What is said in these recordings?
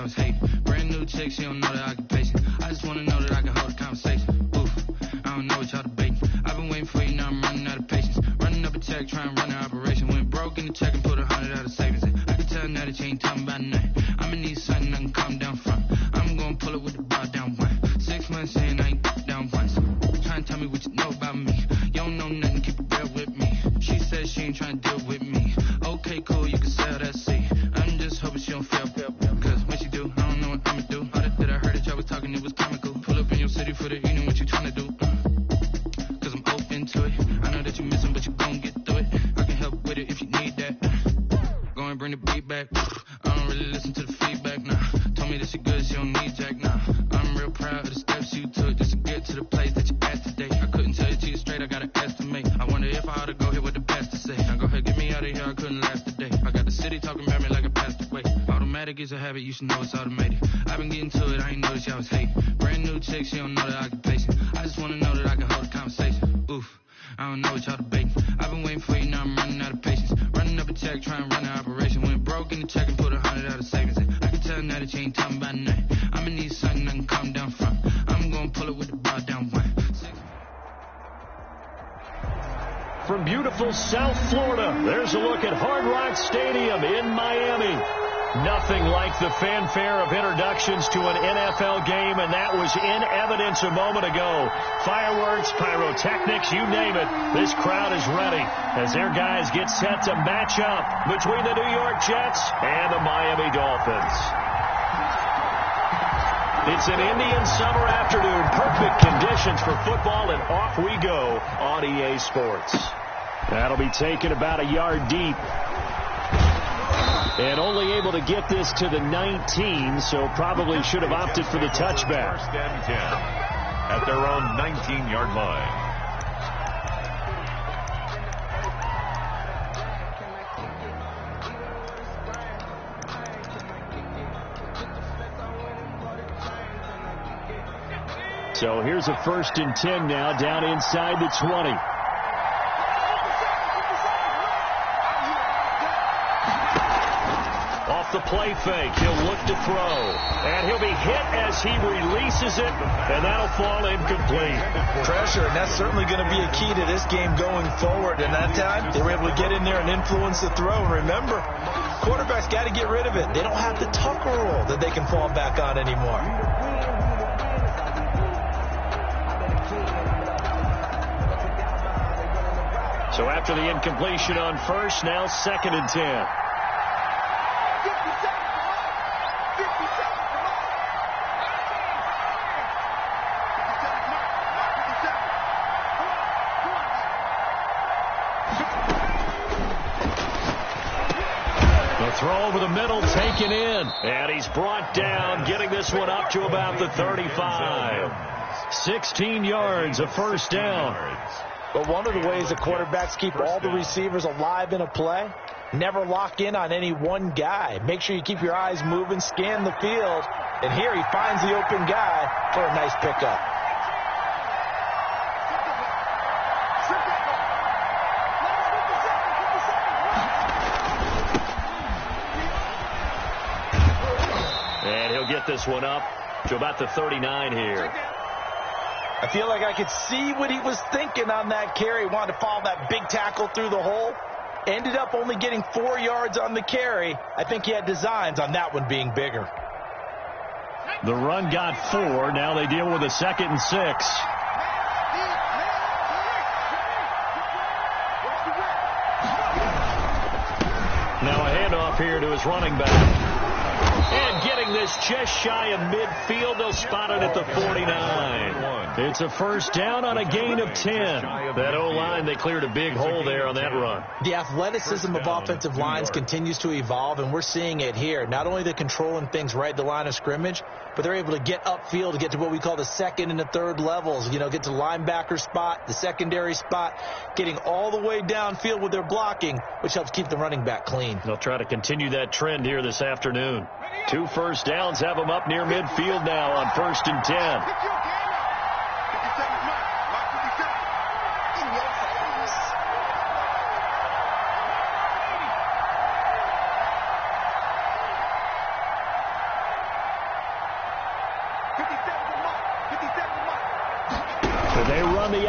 was hating. Brand new chick, she don't know the occupation. I just wanna know that I can hold a conversation. Oof, I don't know what y'all debating. I've been waiting for you, now I'm running out of patience. Running up a check, trying to run an operation. Went broke in the check and put 100 out of savings in. I can tell now that you ain't talking about nothing. I'ma need something I can calm down from. I'm gonna pull it with the bar down one. 6 months in, I ain't down once. Trying to tell me what you know about me. You don't know nothing, keep it real with me. She said she ain't trying to deal with me. Okay, cool, you can sell that seat. I'm just hoping she don't fail. Cause when she do, I don't know what I'ma do. All that I heard that y'all was talking, it was comical. Pull up in your city for the evening, what you trying to do? Cause I'm open to it. I know that you missing, but you gon' get through it. I can help with it if you need that. Go and bring the beat back. I don't really listen to the feedback, nah. Told me that she good, she don't need jack, nah. I'm real proud of the steps you took just to get to the place that you at today. I couldn't tell you to you straight, I gotta estimate. I wonder if I ought to go here with the pastor say. Now go ahead, get me out of here, I couldn't last a day. I got the city talking about me like a passed away. Automatic is a habit, you should know it's automated. I've been getting to it, I ain't noticed y'all was hating. Brand new chick, she don't know the occupation. I just wanna know that I can hold a conversation. Oof, I don't know what y'all debating. I've been waiting for you, now I'm running out of patience. Running up a check, trying to run an operation. Went broke in the check and put 100 out of savings in. I can tell now that you ain't talking about nothing. I'ma need something I can calm down from. I'm gonna pull it with the bar down one. From beautiful South Florida, there's a look at Hard Rock Stadium in Miami. Nothing like the fanfare of introductions to an NFL game, and that was in evidence a moment ago. Fireworks, pyrotechnics, you name it. This crowd is ready as their guys get set to match up between the New York Jets and the Miami Dolphins. It's an Indian summer afternoon. Perfect conditions for football, and off we go on EA Sports. That'll be taken about a yard deep. And only able to get this to the 19, so probably should have opted for the touchback. First and 10 at their own 19-yard line. So here's a 1st and 10 now, down inside the 20. Off the play fake, he'll look to throw. And he'll be hit as he releases it, and that'll fall incomplete. Pressure, and that's certainly going to be a key to this game going forward. And that time, they were able to get in there and influence the throw. And remember, quarterbacks got to get rid of it. They don't have the Tucker rule that they can fall back on anymore. So after the incompletion on first, now 2nd and 10. The throw over the middle, taken in. And he's brought down, getting this one up to about the 35. 16 yards, a 1st down. But one of the ways the quarterbacks keep all the receivers alive in a play, never lock in on any one guy. Make sure you keep your eyes moving, scan the field. And here he finds the open guy for a nice pickup. And he'll get this one up to about the 39 here. I feel like I could see what he was thinking on that carry. Wanted to follow that big tackle through the hole. Ended up only getting 4 yards on the carry. I think he had designs on that one being bigger. The run got 4. Now they deal with a 2nd and 6. Now a handoff here to his running back. And getting this just shy of midfield. They'll spot it at the 49. It's a 1st down on a gain of 10. That O-line, they cleared a big hole there on that run. The athleticism of offensive lines continues to evolve, and we're seeing it here. Not only the controlling things right at the line of scrimmage, but they're able to get upfield to get to what we call the 2nd and the 3rd levels. You know, get to the linebacker spot, the secondary spot, getting all the way downfield with their blocking, which helps keep the running back clean. They'll try to continue that trend here this afternoon. 2 1st downs have them up near midfield now on 1st and 10.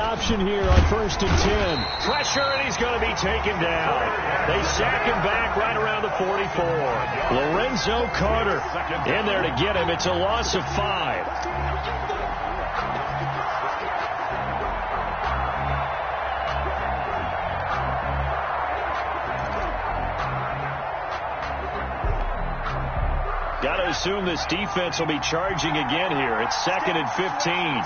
option here on 1st and 10. Pressure, and he's going to be taken down. They sack him back right around the 44. Lorenzo Carter in there to get him. It's a loss of 5. Got to assume this defense will be charging again here. It's 2nd and 15.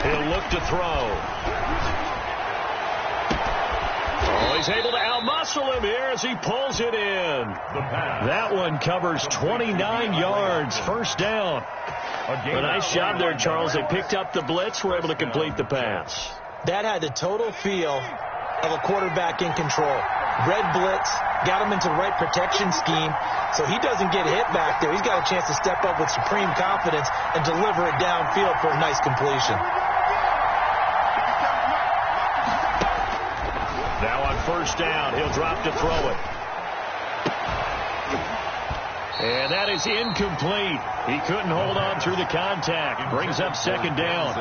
He'll look to throw. Oh, he's able to outmuscle him here as he pulls it in. That one covers 29 yards. First down. A nice job there, Charles. They picked up the blitz, were able to complete the pass. That had the total feel of a quarterback in control. Red blitz, got him into the right protection scheme, so he doesn't get hit back there. He's got a chance to step up with supreme confidence and deliver it downfield for a nice completion. Now on first down, he'll drop to throw it. And that is incomplete. He couldn't hold on through the contact. Brings up 2nd down.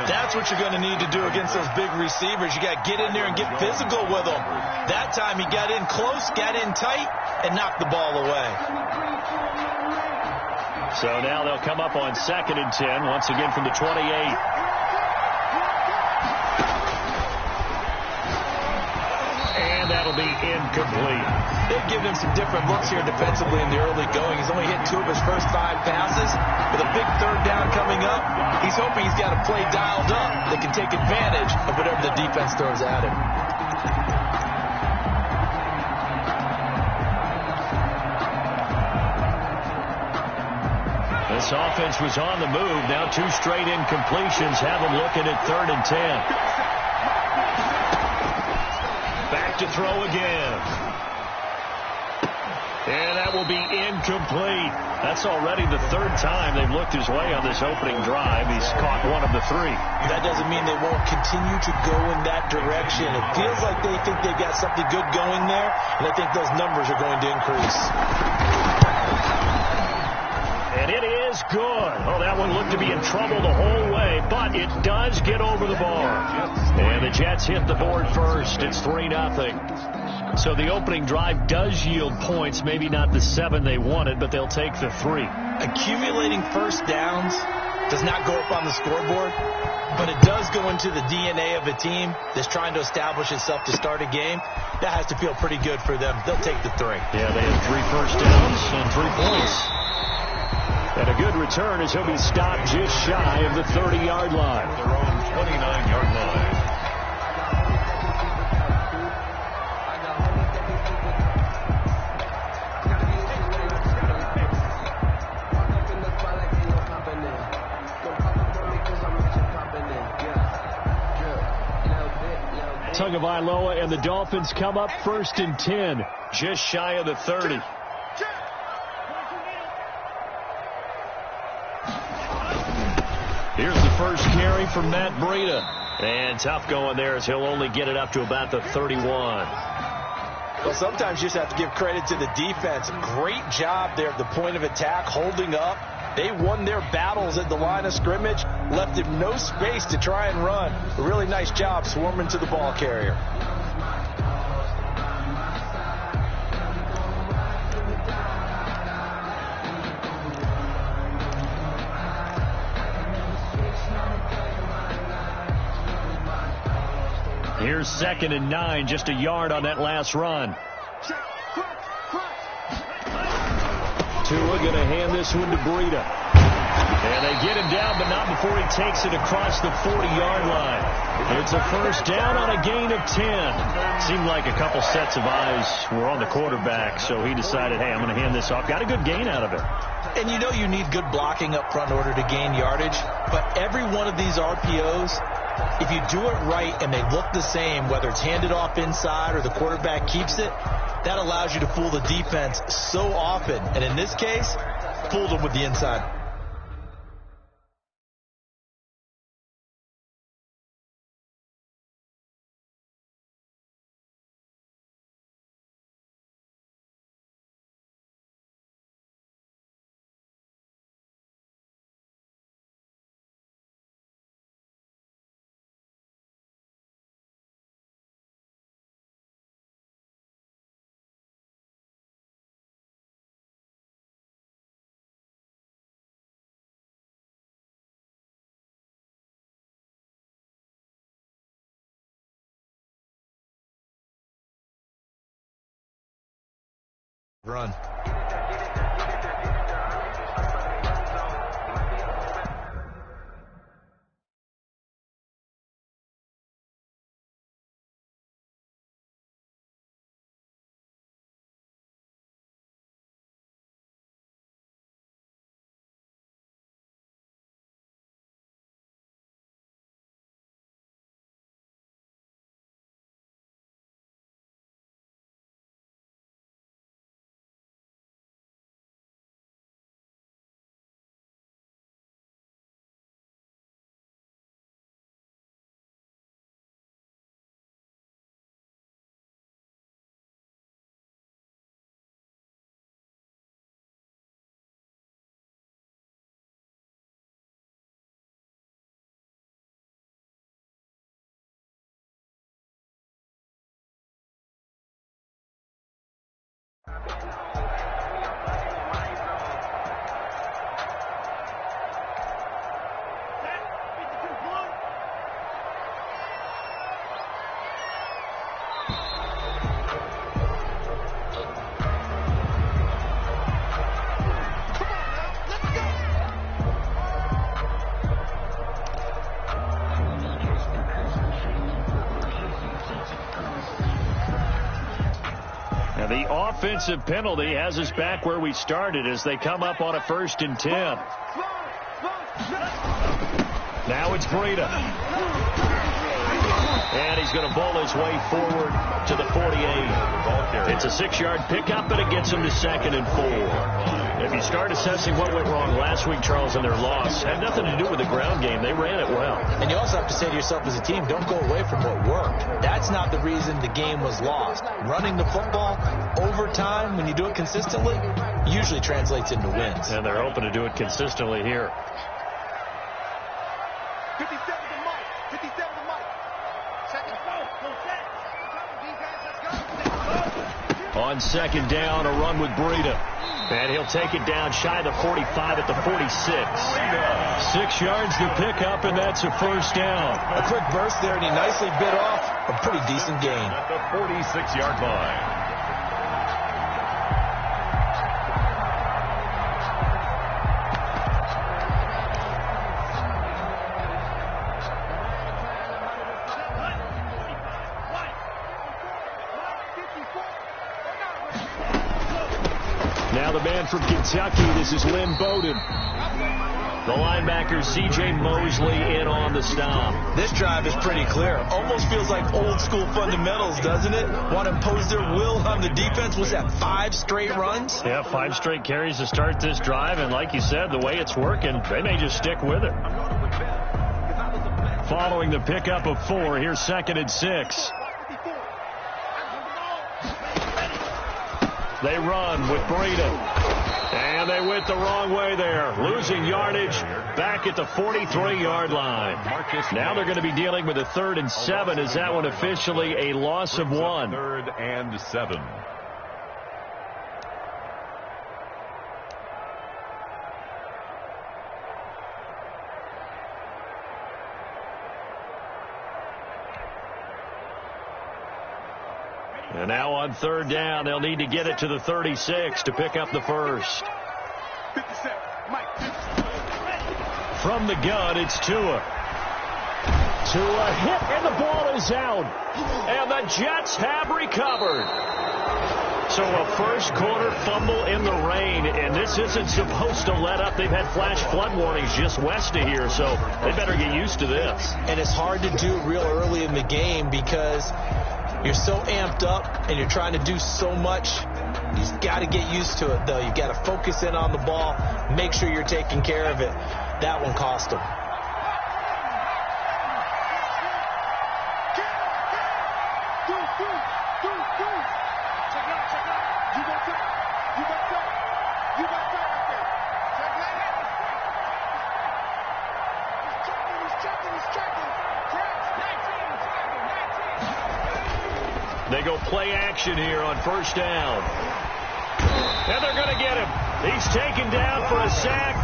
That's what you're going to need to do against those big receivers. You got to get in there and get physical with them. That time he got in close, got in tight, and knocked the ball away. So now they'll come up on 2nd and 10, once again from the 28. And that'll be incomplete. They've given him some different looks here defensively in the early going. He's only hit 2 of his first 5 passes. With a big 3rd down coming up, he's hoping he's got a play dialed up that can take advantage of whatever the defense throws at him. This offense was on the move. Now 2 straight incompletions have them looking at 3rd and 10. Back to throw again. And that will be incomplete. That's already the 3rd time they've looked his way on this opening drive. He's caught 1 of the 3. That doesn't mean they won't continue to go in that direction. It feels like they think they've got something good going there, and I think those numbers are going to increase. And it is good. Oh, that one looked to be in trouble the whole way, but it does get over the bar. And the Jets hit the board first. It's 3-0. So the opening drive does yield points, maybe not the 7 they wanted, but they'll take the 3. Accumulating first downs does not go up on the scoreboard, but it does go into the DNA of a team that's trying to establish itself to start a game. That has to feel pretty good for them. They'll take the 3. Yeah, they had 3 first downs and 3 points. And a good return as he'll be stopped just shy of the 30-yard line. Their own 29-yard line. Tagovailoa and the Dolphins come up 1st and 10, just shy of the 30. Here's the first carry from Matt Breida. And tough going there as he'll only get it up to about the 31. Well, sometimes you just have to give credit to the defense. Great job there at the point of attack, holding up. They won their battles at the line of scrimmage, left him no space to try and run. A really nice job swarming to the ball carrier. Here's 2nd and 9, just a yard on that last run. Tua going to hand this one to Breida. And they get him down, but not before he takes it across the 40-yard line. It's a first down on a gain of 10. Seemed like a couple sets of eyes were on the quarterback, so he decided, hey, I'm going to hand this off. Got a good gain out of it. And you know you need good blocking up front in order to gain yardage, but every one of these RPOs, if you do it right and they look the same, whether it's handed off inside or the quarterback keeps it, that allows you to fool the defense so often. And in this case, fooled them with the inside. Run. The offensive penalty has us back where we started as they come up on a 1st and 10. Now it's Breida. And he's going to bowl his way forward to the 48. It's a 6-yard pickup, and it gets him to 2nd and 4. If you start assessing what went wrong last week, Charles, in their loss, had nothing to do with the ground game. They ran it well. And you also have to say to yourself as a team, don't go away from what worked. That's not the reason the game was lost. Running the football over time, when you do it consistently, usually translates into wins. And they're hoping to do it consistently here. 57 to Mike. 57 to Mike. Second go. Go set. Let's go. On 2nd down, a run with Breida. And he'll take it down shy of the 45 at the 46. 6 yards to pick up, and that's a 1st down. A quick burst there, and he nicely bit off a pretty decent gain. At the 46-yard line. Now the man from Kentucky, this is Lynn Bowden. The linebacker, C.J. Mosley, in on the stop. This drive is pretty clear. Almost feels like old school fundamentals, doesn't it? Want to impose their will on the defense. Was that 5 straight runs? Yeah, 5 straight carries to start this drive. And like you said, the way it's working, they may just stick with it. Following the pickup of 4, here's 2nd and 6. They run with Breida. And they went the wrong way there. Losing yardage back at the 43-yard line. Now they're going to be dealing with a 3rd and 7. Is that one officially a loss of 1? 3rd and 7. And now on 3rd down, they'll need to get it to the 36 to pick up the 1st. From the gun, it's Tua. Tua hit, and the ball is out. And the Jets have recovered. So a 1st quarter fumble in the rain, and this isn't supposed to let up. They've had flash flood warnings just west of here, so they better get used to this. And it's hard to do real early in the game because you're so amped up and you're trying to do so much. You just got to get used to it, though. You got to focus in on the ball, make sure you're taking care of it. That one cost them. They go play action here on 1st down. And they're going to get him. He's taken down for a sack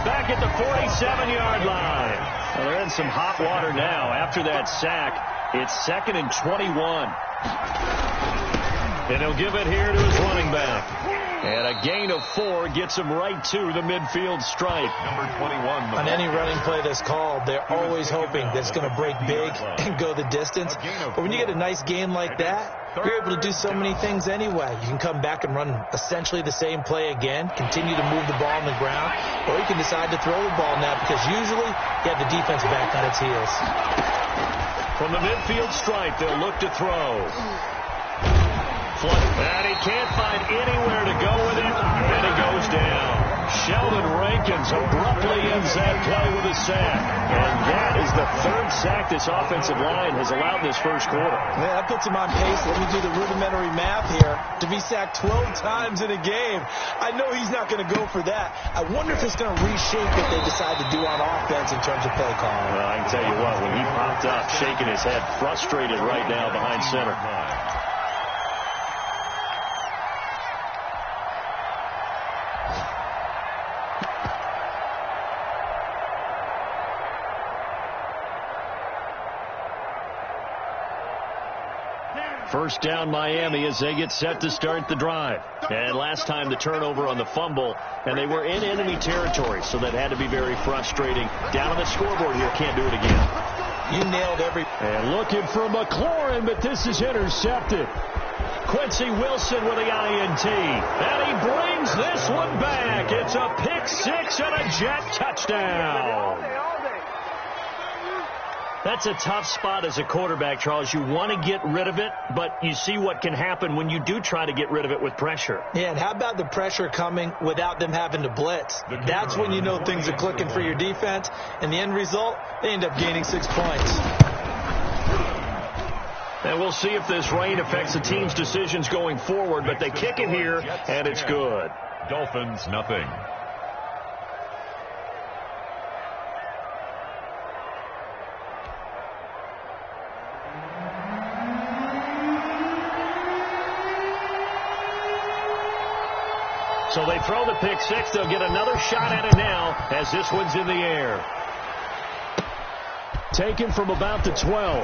back at the 47-yard line. Well, they're in some hot water now. After that sack, it's 2nd and 21. And he'll give it here to his running back. And a gain of 4 gets him right to the midfield stripe. Number 21. On any running play that's called, they're always hoping that it's going to break big and go the distance. But when you get a nice gain like that, you're able to do so many things anyway. You can come back and run essentially the same play again, continue to move the ball on the ground, or you can decide to throw the ball now because usually you have the defense back on its heels. From the midfield stripe, they'll look to throw. And he can't find anywhere to go with it, and he goes down. Sheldon Rankins abruptly ends that play with a sack. And that is the 3rd sack this offensive line has allowed this first quarter. Yeah, that puts him on pace. Let me do the rudimentary math here. To be sacked 12 times in a game, I know he's not going to go for that. I wonder if it's going to reshape what they decide to do on offense in terms of play calling. Well, I can tell you what, when he popped up, shaking his head, frustrated right now behind center. First down Miami as they get set to start the drive. And last time the turnover on the fumble, and they were in enemy territory, so that had to be very frustrating. Down on the scoreboard here, can't do it again. You nailed every... And looking for McLaurin, but this is intercepted. Quincy Wilson with the INT. And he brings this one back. It's a pick 6 and a Jet touchdown. That's a tough spot as a quarterback, Charles. You want to get rid of it, but you see what can happen when you do try to get rid of it with pressure. Yeah, and how about the pressure coming without them having to blitz? That's when you know things are clicking for your defense, and the end result, they end up gaining 6 points. And we'll see if this rain affects the team's decisions going forward, but they kick it here, and it's good. Dolphins, nothing. So they throw the pick 6. They'll get another shot at it now as this one's in the air. Taken from about the 12.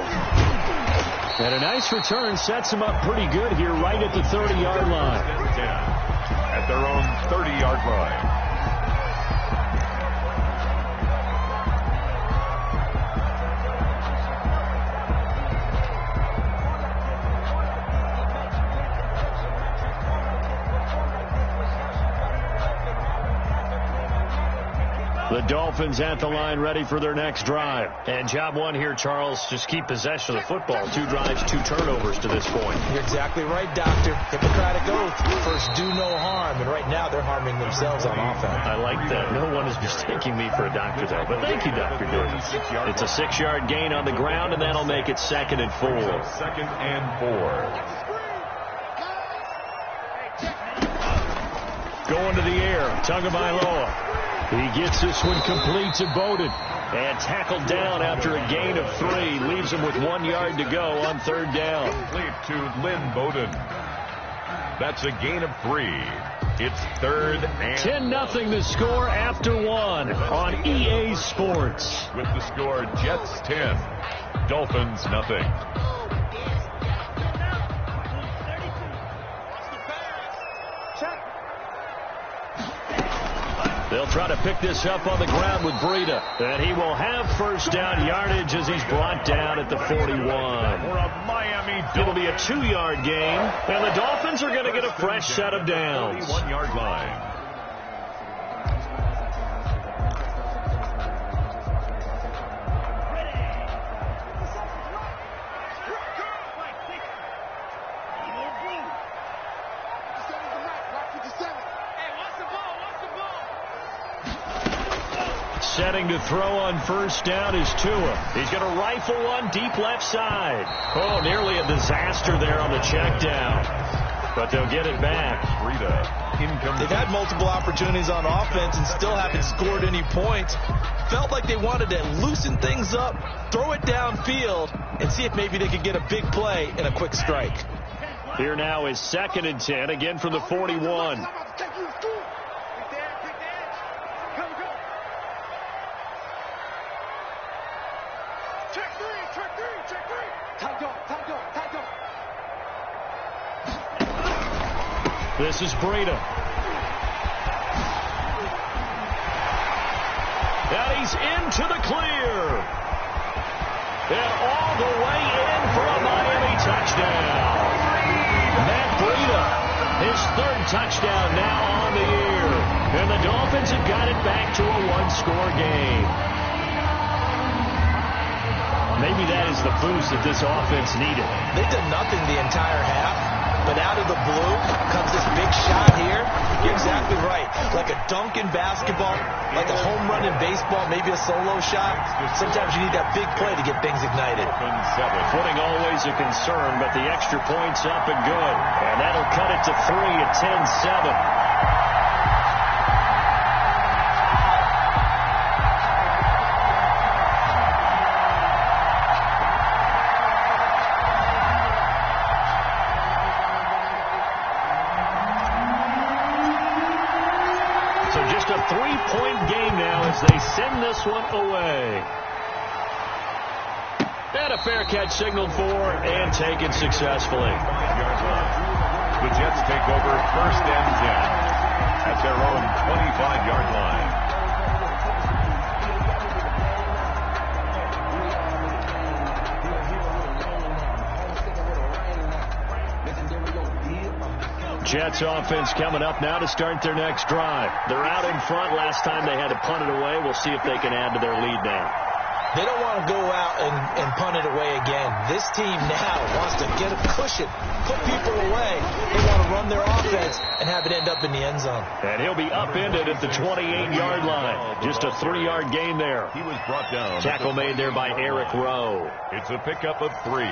And a nice return sets them up pretty good here right at the 30-yard line. At their own 30-yard line. The Dolphins at the line ready for their next drive. And job one here, Charles, just keep possession of the football. 2 drives, 2 turnovers to this point. You're exactly right, Doctor. Hippocratic oath. First, do no harm. And right now, they're harming themselves on offense. I like that. No one is mistaking me for a doctor, though. But thank you, Dr. Jordan. It's a 6-yard gain on the ground, and that'll make it 2nd and 4. 2nd and 4. Going to the air. Tagovailoa. He gets this one complete to Bowden. And tackled down after a gain of 3. Leaves him with 1 yard to go on 3rd down. Complete to Lynn Bowden. That's a gain of 3. It's 3rd and 10-0 the score after 1 on EA Sports. with the score Jets 10, Dolphins nothing. They'll try to pick this up on the ground with Breida. And he will have first down yardage as he's brought down at the 41. It'll be a 2-yard gain. And the Dolphins are going to get a fresh set of downs. 41-yard line. Setting to throw on first down is Tua. He's going to rifle one deep left side. Oh, nearly a disaster there on the check down. But they'll get it back. They've had multiple opportunities on offense and still haven't scored any points. Felt like they wanted to loosen things up, throw it downfield, and see if maybe they could get a big play and a quick strike. Here now is 2nd and 10, again from the 41. This is Breida. And he's into the clear. And all the way in for a Miami touchdown. Matt Breida, his third touchdown now on the year. And the Dolphins have got it back to a one-score game. Maybe that is the boost that this offense needed. They did nothing the entire half, but out of the blue comes this big shot here. You're exactly right. Like a dunk in basketball, like a home run in baseball, maybe a solo shot. Sometimes you need that big play to get things ignited. Footing always a concern, but the extra point's up and good. And that'll cut it to 3 at 10-7. Three-point game now as they send this one away. And a fair catch signaled for and taken successfully. The Jets take over 1st and 10 at their own 25-yard line. Jets offense coming up now to start their next drive. They're out in front. Last time they had to punt it away. We'll see if they can add to their lead now. They don't want to go out and punt it away again. This team now wants to get a cushion, put people away. They want to run their offense and have it end up in the end zone. And he'll be upended at the 28-yard line. Just a 3-yard gain there. He was brought down. Tackle made there by Eric Rowe. It's a pickup of 3.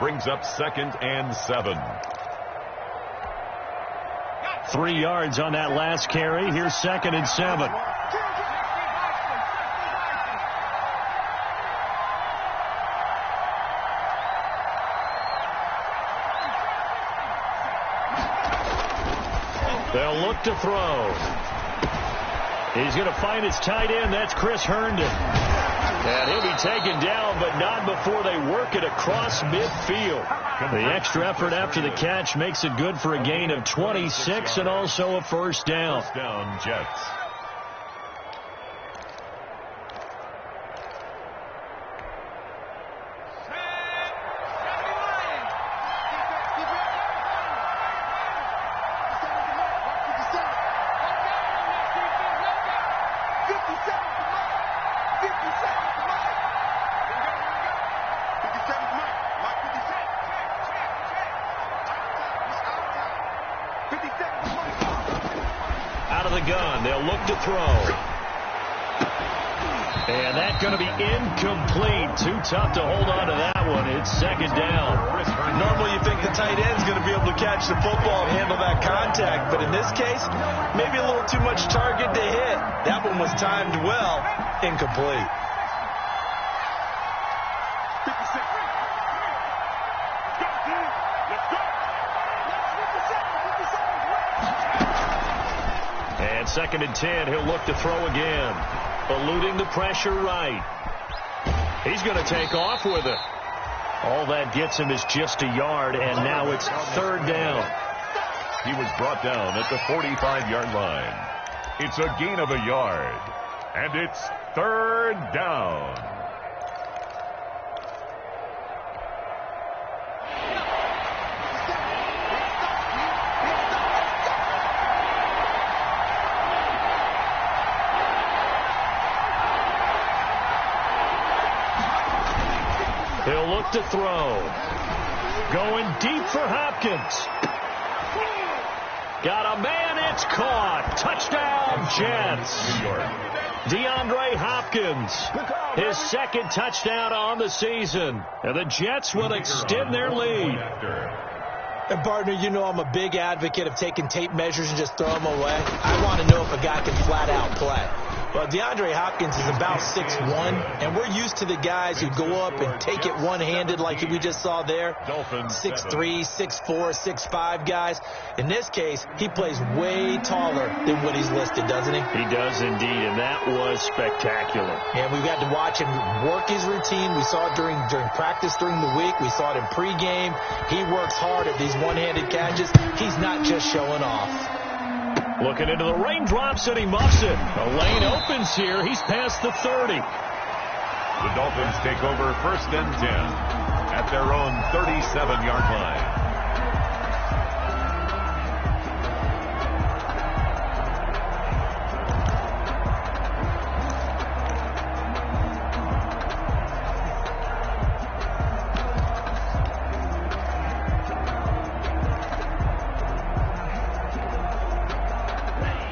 Brings up 2nd and 7. 3 yards on that last carry. Here's 2nd and 7. They'll look to throw. He's going to find his tight end. That's Chris Herndon. And he'll be taken down, but not before they work it across midfield. The extra effort after the catch makes it good for a gain of 26 and also a first down. First down, Jets. Out of the gun, they'll look to throw. And that's going to be incomplete. Too tough to hold on to that one. It's 2nd down. Normally you think the tight end's going to be able to catch the football and handle that contact, but in this case, maybe a little too much target to hit. That one was timed well. Incomplete. And 2nd and 10, he'll look to throw again. Eluding the pressure right. He's going to take off with it. All that gets him is just a yard, and now it's 3rd down. He was brought down at the 45-yard line. It's a gain of a yard, and it's 3rd down. He'll look to throw. Going deep for Hopkins. Got a man, it's caught. Touchdown, Jets. DeAndre Hopkins, his 2nd touchdown on the season. And the Jets will extend their lead. And, partner, you know I'm a big advocate of taking tape measures and just throw them away. I want to know if a guy can flat out play. Well, DeAndre Hopkins is about 6'1", and we're used to the guys who go up and take it one-handed like we just saw there. 6'3", 6'4", 6'5 guys. In this case, he plays way taller than what he's listed, doesn't he? He does indeed, and that was spectacular. And we've got to watch him work his routine. We saw it during practice during the week. We saw it in pregame. He works hard at these one-handed catches. He's not just showing off. Looking into the raindrops, and he muffs it. The lane opens here. He's past the 30. The Dolphins take over 1st and 10 at their own 37-yard line.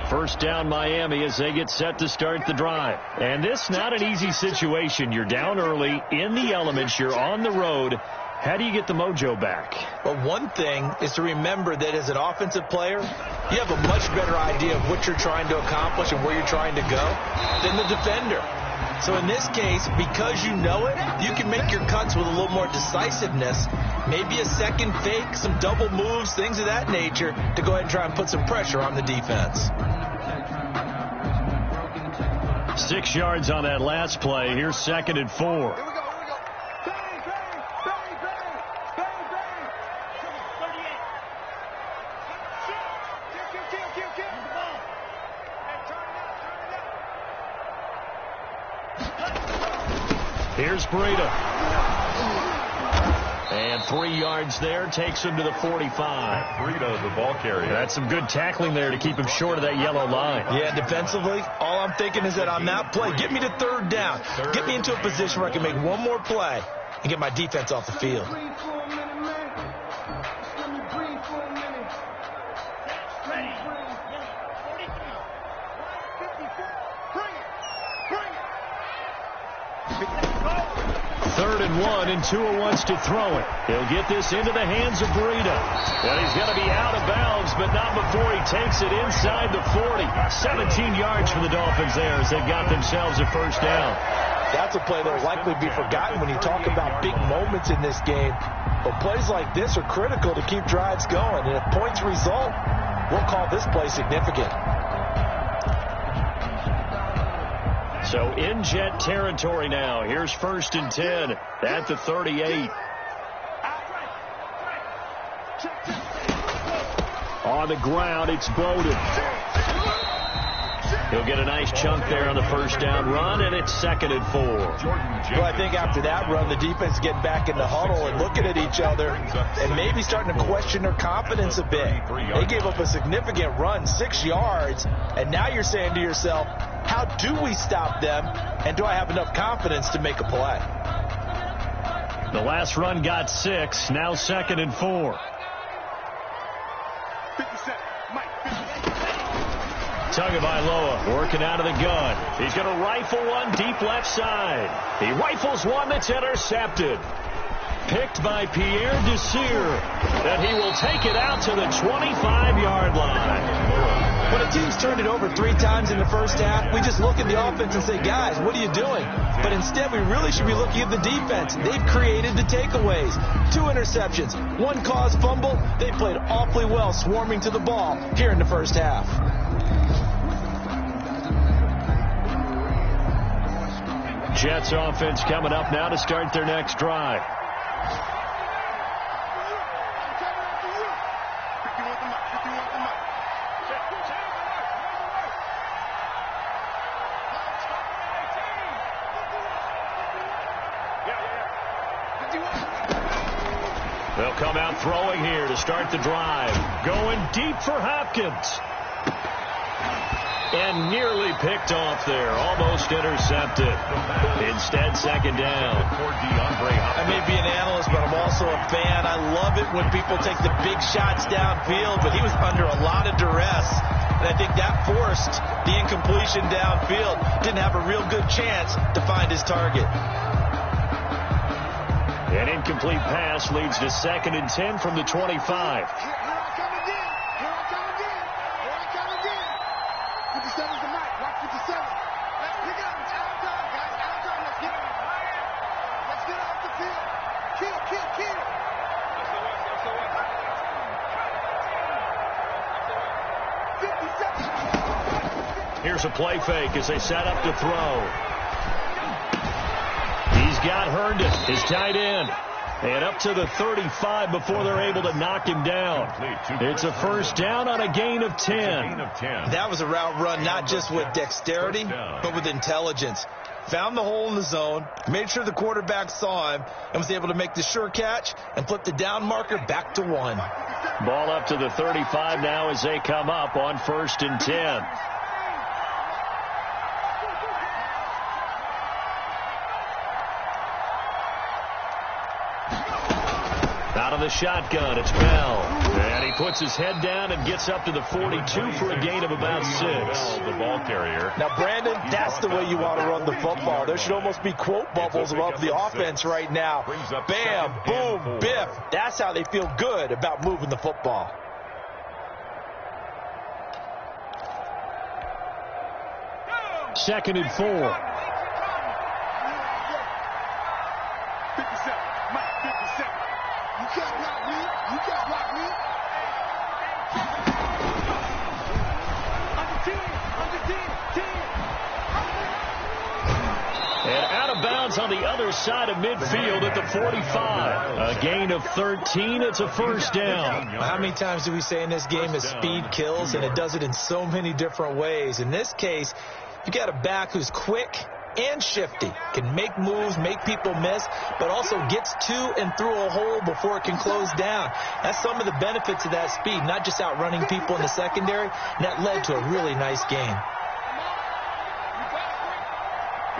First down Miami as they get set to start the drive. And this not an easy situation. You're down early, in the elements, you're on the road. How do you get the mojo back? Well, one thing is to remember that as an offensive player, you have a much better idea of what you're trying to accomplish and where you're trying to go than the defender. So in this case, because you know it, you can make your cuts with a little more decisiveness, maybe a second fake, some double moves, things of that nature, to go ahead and try and put some pressure on the defense. 6 yards on that last play. Here's 2nd and 4. Here we go. Bang, bang, bang, bang, bang, bang. 38. Kill. The ball. Hey, turn it up. Here's Breida. And 3 yards there, takes him to the 45. Breida, the ball carrier. That's some good tackling there to keep him short of that yellow line. Yeah, defensively, all I'm thinking is that on that play, get me to 3rd down. Get me into a position where I can make one more play and get my defense off the field. Third and 1, and Tua wants to throw it. He'll get this into the hands of Breida. And he's going to be out of bounds, but not before he takes it inside the 40. 17 yards for the Dolphins there as they've got themselves a first down. That's a play that will likely be forgotten when you talk about big moments in this game. But plays like this are critical to keep drives going. And if points result, we'll call this play significant. So in Jet territory now. Here's 1st and 10 at the 38. On the ground, it's Bowden. He'll get a nice chunk there on the first down run, and it's 2nd and 4. Well, I think after that run, the defense is getting back in the huddle and looking at each other and maybe starting to question their confidence a bit. They gave up a significant run, 6 yards, and now you're saying to yourself, how do we stop them, and do I have enough confidence to make a play? The last run got 6, now 2nd and 4. 57. Mike, 57. Tagovailoa working out of the gun. He's going to rifle one deep left side. He rifles one that's intercepted. Picked by Pierre Desir. And he will take it out to the 25-yard line. When a team's turned it over 3 times in the first half, we just look at the offense and say, guys, what are you doing? But instead, we really should be looking at the defense. They've created the takeaways. 2 interceptions, 1 caused fumble. They played awfully well swarming to the ball here in the first half. Jets offense coming up now to start their next drive. They'll come out throwing here to start the drive. Going deep for Hopkins. And nearly picked off there. Almost intercepted. Instead, 2nd down. I may be an analyst, but I'm also a fan. I love it when people take the big shots downfield, but he was under a lot of duress. And I think that forced the incompletion downfield. Didn't have a real good chance to find his target. An incomplete pass leads to 2nd and 10 from the 25. Here I come again. 57's the mic. Watch 57. Here's a play fake as they set up to throw. He's got Herndon, his tight end. And up to the 35 before they're able to knock him down. It's a first down on a gain of 10. That was a route run not just with dexterity, but with intelligence. Found the hole in the zone, made sure the quarterback saw him, and was able to make the sure catch and flip the down marker back to 1. Ball up to the 35 now as they come up on 1st and 10. Out of the shotgun, it's Bell. And he puts his head down and gets up to the 42 for a gain of about 6. The ball carrier. Now, Brandon, that's the way you want to run the football. There should almost be quote bubbles above the offense right now. Bam, boom, biff. That's how they feel good about moving the football. Second and 4. 57. Mike, 57. You can't block me. You can't block me. Under 10. Under 10. 10. And out of bounds on the other side of midfield at the 45. A gain of 13. It's a first down. How many times do we say in this game that speed kills, and it does it in so many different ways? In this case, you got a back who's quick and shifty, can make moves, make people miss, but also gets to and through a hole before it can close down. That's some of the benefits of that speed, not just outrunning people in the secondary, and that led to a really nice game.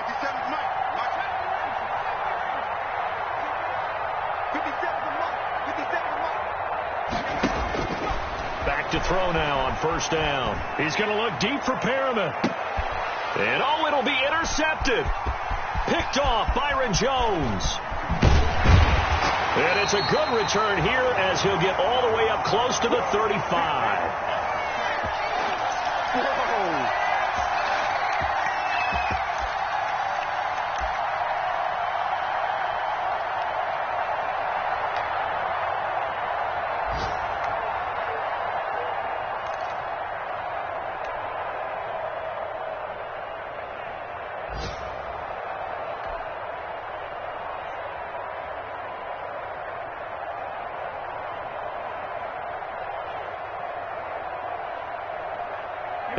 57 Mike. Back to throw now on first down. He's going to look deep for Perriman. And it'll be intercepted. Picked off Byron Jones. And it's a good return here as he'll get all the way up close to the 35. Whoa.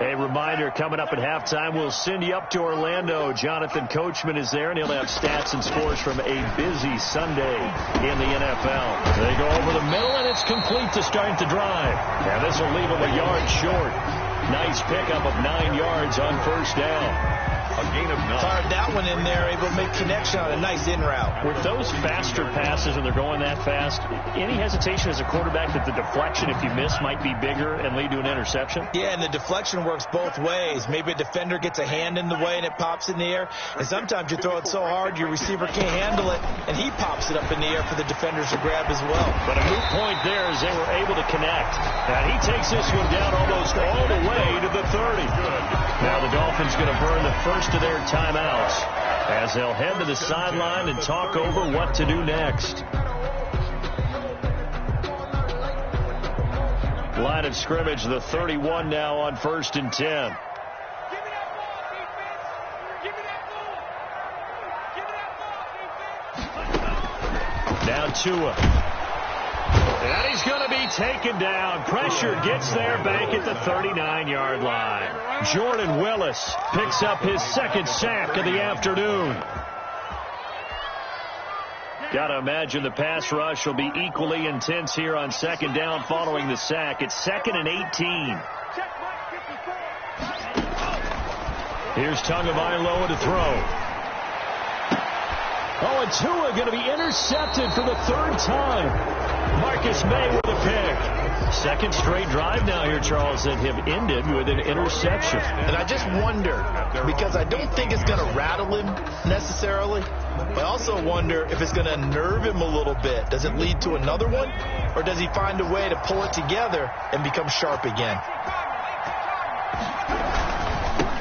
A reminder, coming up at halftime, we'll send you up to Orlando. Jonathan Coachman is there, and he'll have stats and scores from a busy Sunday in the NFL. They go over the middle, and it's complete to start the drive. And this will leave them a yard short. Nice pickup of 9 yards on first down. A gain of 9. Fired that one in there, able to make connection on a nice in route. With those faster passes and they're going that fast, any hesitation as a quarterback that the deflection, if you miss, might be bigger and lead to an interception? Yeah, and the deflection works both ways. Maybe a defender gets a hand in the way and it pops in the air. And sometimes you throw it so hard your receiver can't handle it, and he pops it up in the air for the defenders to grab as well. But a moot point there as they were able to connect. And he takes this one down almost all the way to the 30. Now the Dolphins going to burn the first of their timeouts as they'll head to the sideline and talk over what to do next. Line of scrimmage, the 31 now on 1st and 10. Now Tua. And he's going to be taken down. Pressure gets there back at the 39-yard line. Jordan Willis picks up his second sack of the afternoon. Got to imagine the pass rush will be equally intense here on second down following the sack. It's 2nd and 18. Here's Tagovailoa to throw. Oh, and Tua going to be intercepted for the 3rd time. Marcus May with a pick. Second straight drive now here, Charles, that have ended with an interception. And I just wonder, because I don't think it's going to rattle him necessarily, but I also wonder if it's going to nerve him a little bit. Does it lead to another one, or does he find a way to pull it together and become sharp again?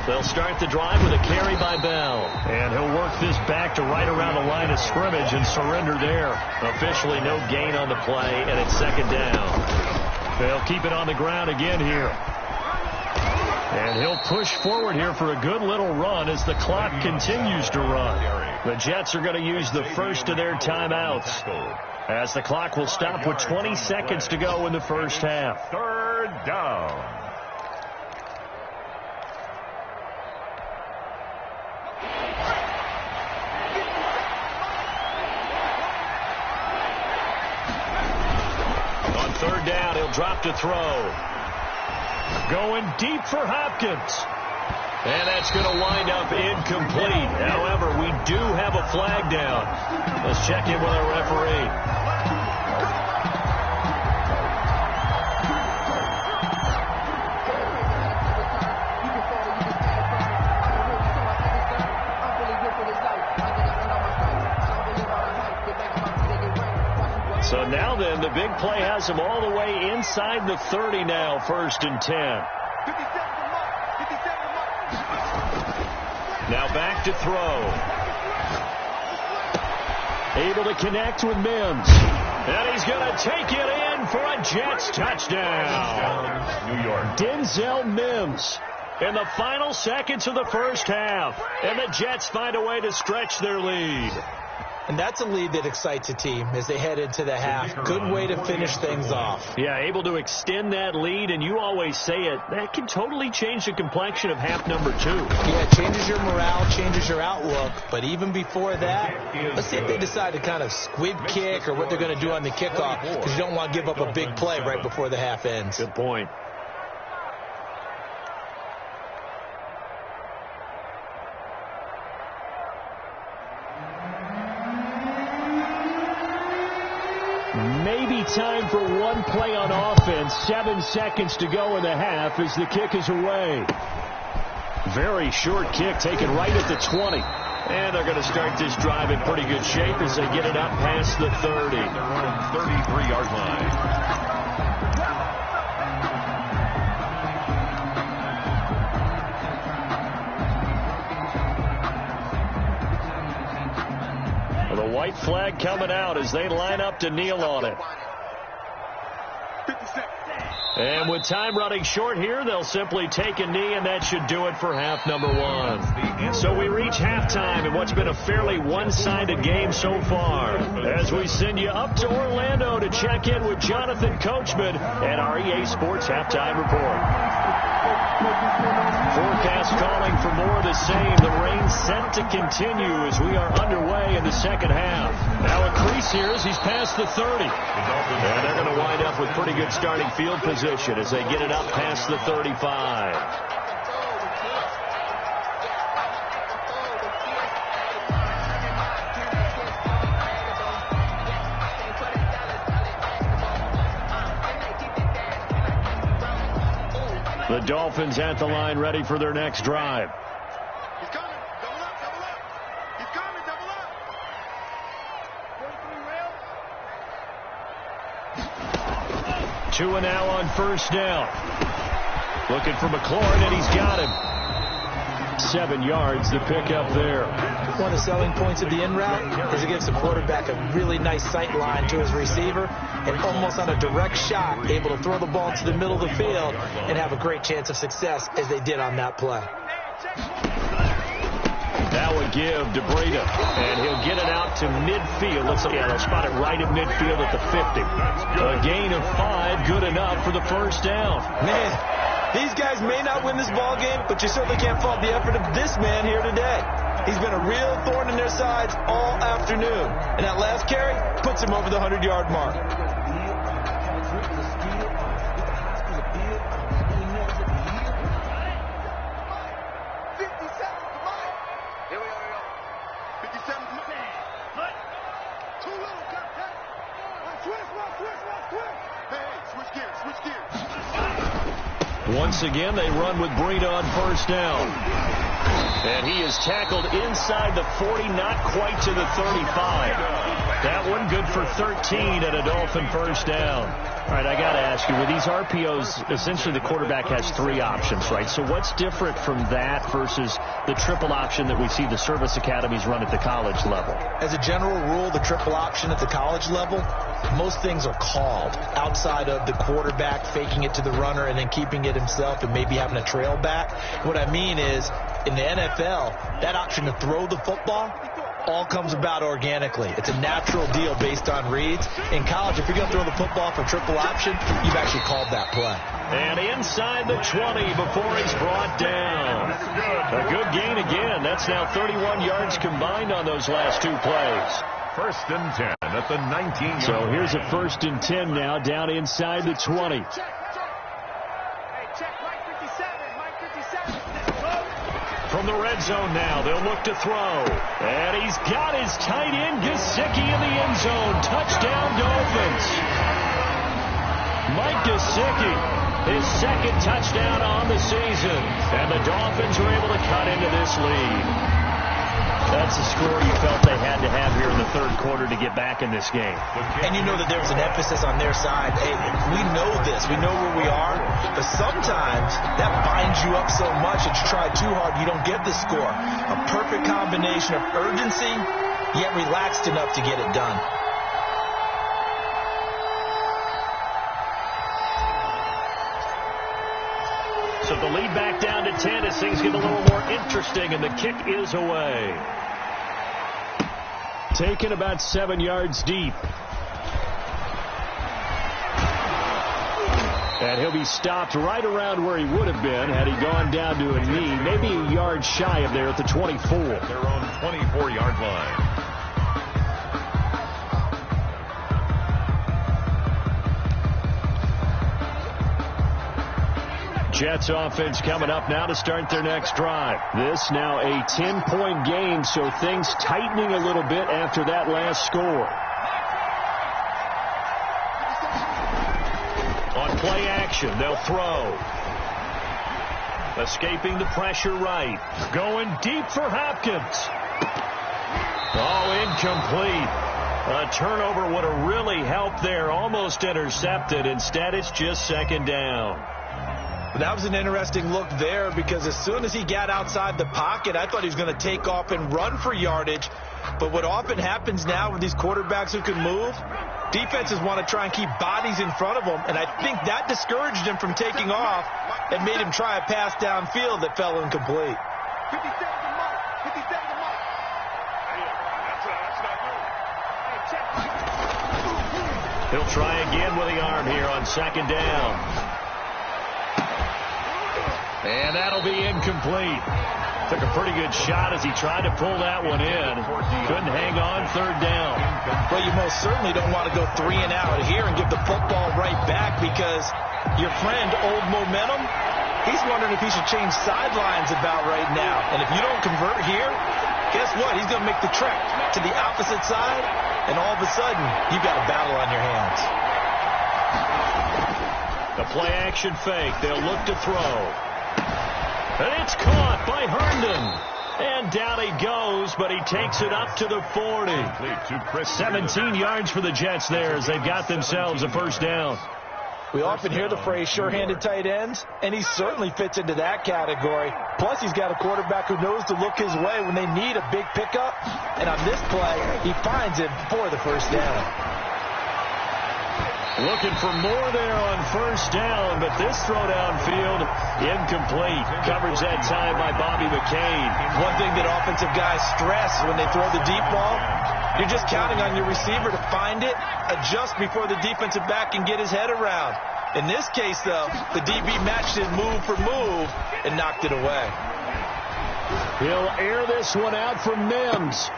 They'll start the drive with a carry by Bell. And he'll work this back to right around the line of scrimmage and surrender there. Officially no gain on the play, and it's 2nd down. They'll keep it on the ground again here. And he'll push forward here for a good little run as the clock continues to run. The Jets are going to use the first of their timeouts, as the clock will stop with 20 seconds to go in the first half. Third down. On third down, he'll drop to throw. Going deep for Hopkins. And that's going to wind up incomplete. However, we do have a flag down. Let's check in with our referee. So now then, the big play has him all the way inside the 30 now, 1st and 10. Now back to throw. Able to connect with Mims. And he's going to take it in for a Jets touchdown. New York. Denzel Mims in the final seconds of the first half. And the Jets find a way to stretch their lead. And that's a lead that excites a team as they head into the half. Good way to finish things off. Yeah, able to extend that lead, and you always say it, that can totally change the complexion of half number 2. Yeah, it changes your morale, changes your outlook. But even before that, let's see if they decide to kind of squib kick or what they're going to do on the kickoff, because you don't want to give up a big play right before the half ends. Good point. Maybe time for one play on offense. 7 seconds to go in the half as the kick is away. Very short kick taken right at the 20. And they're going to start this drive in pretty good shape as they get it up past the 30. Their own 33-yard line. The white flag coming out as they line up to kneel on it. And with time running short here, they'll simply take a knee, and that should do it for half number 1. So we reach halftime in what's been a fairly one-sided game so far, as we send you up to Orlando to check in with Jonathan Coachman and our EA Sports Halftime Report. Forecast calling for more of the same. The rain set to continue as we are underway in the second half. Now a crease here as he's past the 30. And they're going to wind up with pretty good starting field position as they get it up past the 35. The Dolphins at the line ready for their next drive. He's coming. Double up, double up. He's coming, double up. 43 rail. 2 and now on first down. Looking for McLaurin, and he's got him. 7 yards to pick up there. One of the selling points of the in route is it gives the quarterback a really nice sight line to his receiver, and almost on a direct shot, able to throw the ball to the middle of the field and have a great chance of success as they did on that play. That would give to Breda, and he'll get it out to midfield. They'll spot it right at midfield at the 50. A gain of 5, good enough for the first down. Man, these guys may not win this ball game, but you certainly can't fault the effort of this man here today. He's been a real thorn in their sides all afternoon. And that last carry puts him over the 100-yard mark. Once again, they run with Breda on first down. And he is tackled inside the 40, not quite to the 35. That one good for 13 and a Dolphin first down. All right, I got to ask you, with these RPOs, essentially the quarterback has three options, right? So what's different from that versus the triple option that we see the service academies run at the college level? As a general rule, the triple option at the college level, most things are called outside of the quarterback faking it to the runner and then keeping it himself and maybe having a trail back. What I mean is, in the NFL, that option to throw the football all comes about organically. It's a natural deal based on reads. In college, if you're going to throw the football for triple option, you've actually called that play. And inside the 20 before he's brought down. A good gain again. That's now 31 yards combined on those last two plays. 1st and 10 at the 19. So here's a 1st and 10 now down inside the 20. From the red zone now, they'll look to throw. And he's got his tight end, Gesicki, in the end zone. Touchdown, Dolphins. Mike Gesicki, his second touchdown on the season. And the Dolphins are able to cut into this lead. That's the score you felt they had to have here in the third quarter to get back in this game. And you know that there was an emphasis on their side. Hey, we know this. We know where we are. But sometimes that binds you up so much that you try too hard, you don't get the score. A perfect combination of urgency, yet relaxed enough to get it done. So the lead back down to 10 as things get a little more interesting, and the kick is away. Taken about 7 yards deep. And he'll be stopped right around where he would have been had he gone down to a knee, maybe a yard shy of there at the 24. Their own 24-yard line. Jets offense coming up now to start their next drive. This now a 10-point game, so things tightening a little bit after that last score. On play action, they'll throw. Escaping the pressure right. Going deep for Hopkins. Oh, incomplete. A turnover would have really helped there. Almost intercepted. Instead, it's just second down. That was an interesting look there because as soon as he got outside the pocket, I thought he was going to take off and run for yardage. But what often happens now with these quarterbacks who can move, defenses want to try and keep bodies in front of them. And I think that discouraged him from taking off and made him try a pass downfield that fell incomplete. 57 to mark. 57 to mark. He'll try again with the arm here on second down. And that'll be incomplete. Took a pretty good shot as he tried to pull that one in. Couldn't hang on third down. Well, you most certainly don't want to go 3 and out here and give the football right back because your friend, Old Momentum, he's wondering if he should change sidelines about right now. And if you don't convert here, guess what? He's going to make the trek to the opposite side, and all of a sudden, you've got a battle on your hands. The play-action fake. They'll look to throw. And it's caught by Herndon. And down he goes, but he takes it up to the 40. 17 yards for the Jets there as they've got themselves a first down. We often hear the phrase sure-handed tight ends, and he certainly fits into that category. Plus, he's got a quarterback who knows to look his way when they need a big pickup. And on this play, he finds it for the first down. Looking for more there on first down, but this throw downfield, incomplete. Coverage that time by Bobby McCain. One thing that offensive guys stress when they throw the deep ball, you're just counting on your receiver to find it, adjust before the defensive back can get his head around. In this case, though, the DB matched it move for move and knocked it away. He'll air this one out from Mims.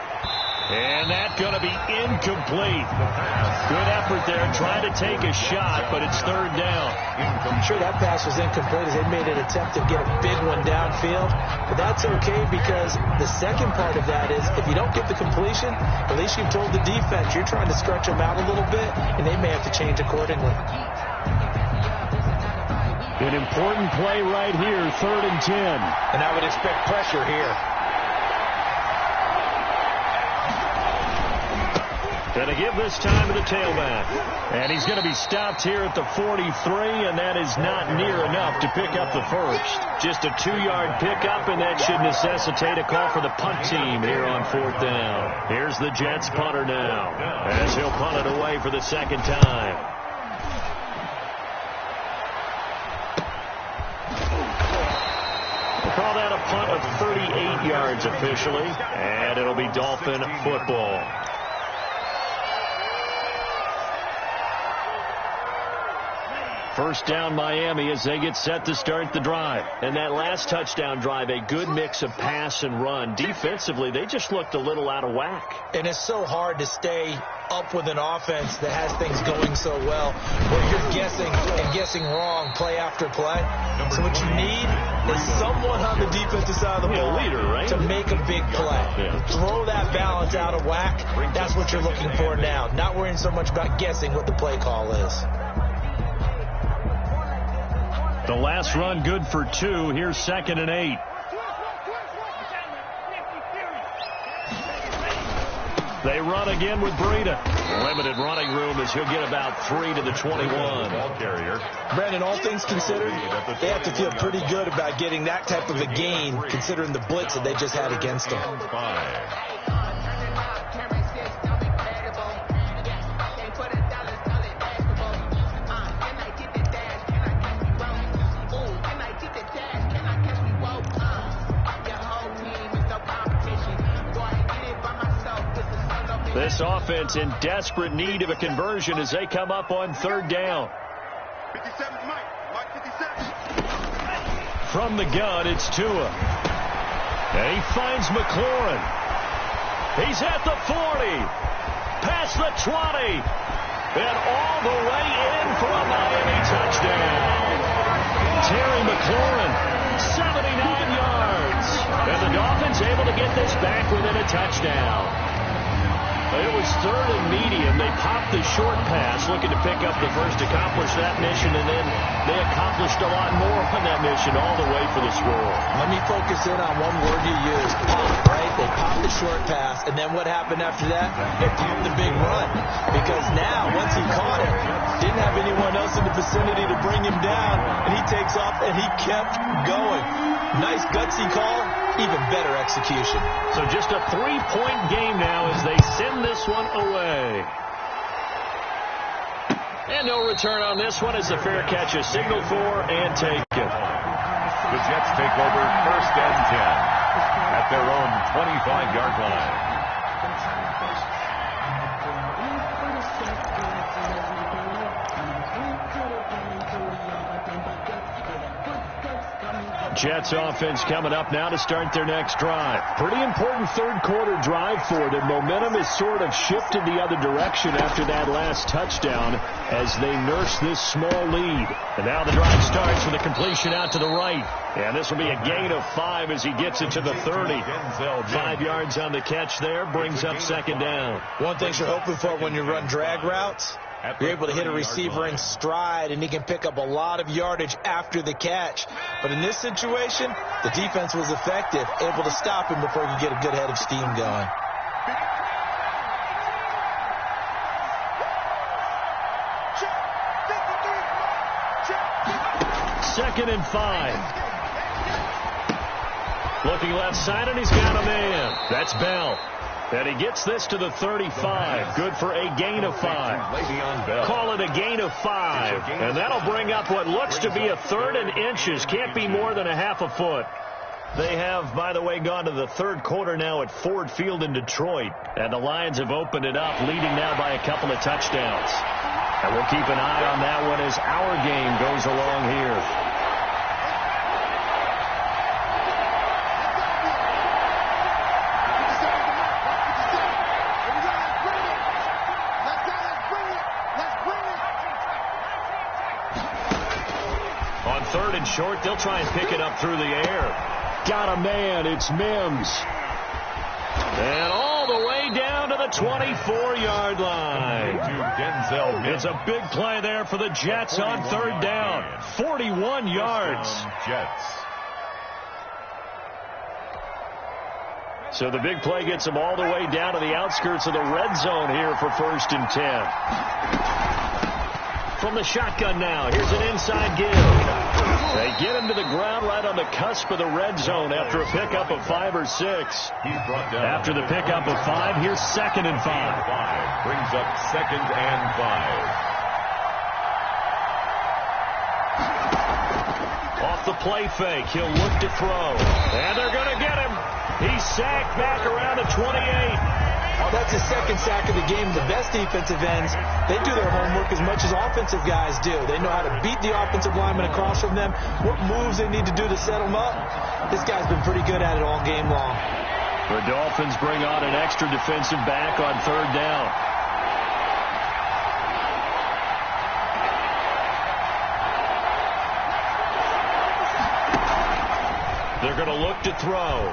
And that's going to be incomplete. Good effort there trying to take a shot, but it's third down. I'm sure that pass was incomplete as they made an attempt to get a big one downfield. But that's okay because the second part of that is if you don't get the completion, at least you've told the defense you're trying to stretch them out a little bit, and they may have to change accordingly. An important play right here, 3rd and 10. And I would expect pressure here. Going to give this time to the tailback. And he's going to be stopped here at the 43, and that is not near enough to pick up the first. Just a 2-yard pickup, and that should necessitate a call for the punt team here on 4th down. Here's the Jets punter now, as he'll punt it away for the second time. Call that a punt of 38 yards officially, and it'll be Dolphin football. First down Miami as they get set to start the drive. And that last touchdown drive, a good mix of pass and run. Defensively, they just looked a little out of whack. And it's so hard to stay up with an offense that has things going so well, where you're guessing wrong play after play. So what you need is someone on the defensive side of the ball, leader, right? to make a big play. Yeah. Throw that balance out of whack. That's what you're looking for now. Not worrying so much about guessing what the play call is. The last run good for 2. Here's 2nd and 8. They run again with Breida. Limited running room as he'll get about 3 to the 21. Ball carrier. Brandon, all things considered, they have to feel pretty good about getting that type of a gain, considering the blitz that they just had against them. 5. This offense in desperate need of a conversion as they come up on 3rd down. 57, Mike 57. From the gun, it's Tua. And he finds McLaurin. He's at the 40. Past the 20. And all the way in for a Miami touchdown. Terry McLaurin, 79 yards. And the Dolphins able to get this back within a touchdown. It was 3rd and medium. They popped the short pass, looking to pick up the first, accomplish that mission, and then they accomplished a lot more on that mission all the way for the score. Let me focus in on one word you used, pop, right? They popped the short pass, and then what happened after that? They popped the big run. Because now, once he caught it, didn't have anyone else in the vicinity to bring him down, and he takes off, and he kept going. Nice gutsy call, even better execution. So just a 3-point game now as they send this one away. And no return on this one as the fair catch is signaled for and taken. The Jets take over 1st and 10 at their own 25-yard line. Jets offense coming up now to start their next drive. Pretty important 3rd quarter drive for them. Momentum has sort of shifted the other direction after that last touchdown as they nurse this small lead. And now the drive starts with a completion out to the right. And this will be a gain of 5 as he gets it to the 30. 5 yards on the catch there, brings up 2nd down. One thing you're hoping for when you run drag routes, you're able to hit a receiver in stride, and he can pick up a lot of yardage after the catch. But in this situation, the defense was effective, able to stop him before he could get a good head of steam going. Second and 5. Looking left side, and he's got a man. That's Bell. And he gets this to the 35. Good for a gain of 5. Call it a gain of 5. And that'll bring up what looks to be a 3rd and inches. Can't be more than a half a foot. They have, by the way, gone to the 3rd quarter now at Ford Field in Detroit. And the Lions have opened it up, leading now by a couple of touchdowns. And we'll keep an eye on that one as our game goes along here. On 3rd and short, they'll try and pick it up through the air. Got a man, it's Mims. And all the way down to the 24-yard line. It's a big play there for the Jets on 3rd down. 41 yards. Jets. So the big play gets them all the way down to the outskirts of the red zone here for 1st and 10. From the shotgun now, here's an inside give. They get him to the ground right on the cusp of the red zone after a pickup of 5 or 6. After the pickup of 5, here's 2nd and 5. Brings up 2nd and 5. Off the play fake, he'll look to throw. And they're going to get him. He's sacked back around the 28. Oh, that's his 2nd sack of the game. The best defensive ends, they do their homework as much as offensive guys do. They know how to beat the offensive lineman across from them, what moves they need to do to set them up. This guy's been pretty good at it all game long. The Dolphins bring on an extra defensive back on 3rd down. They're going to look to throw.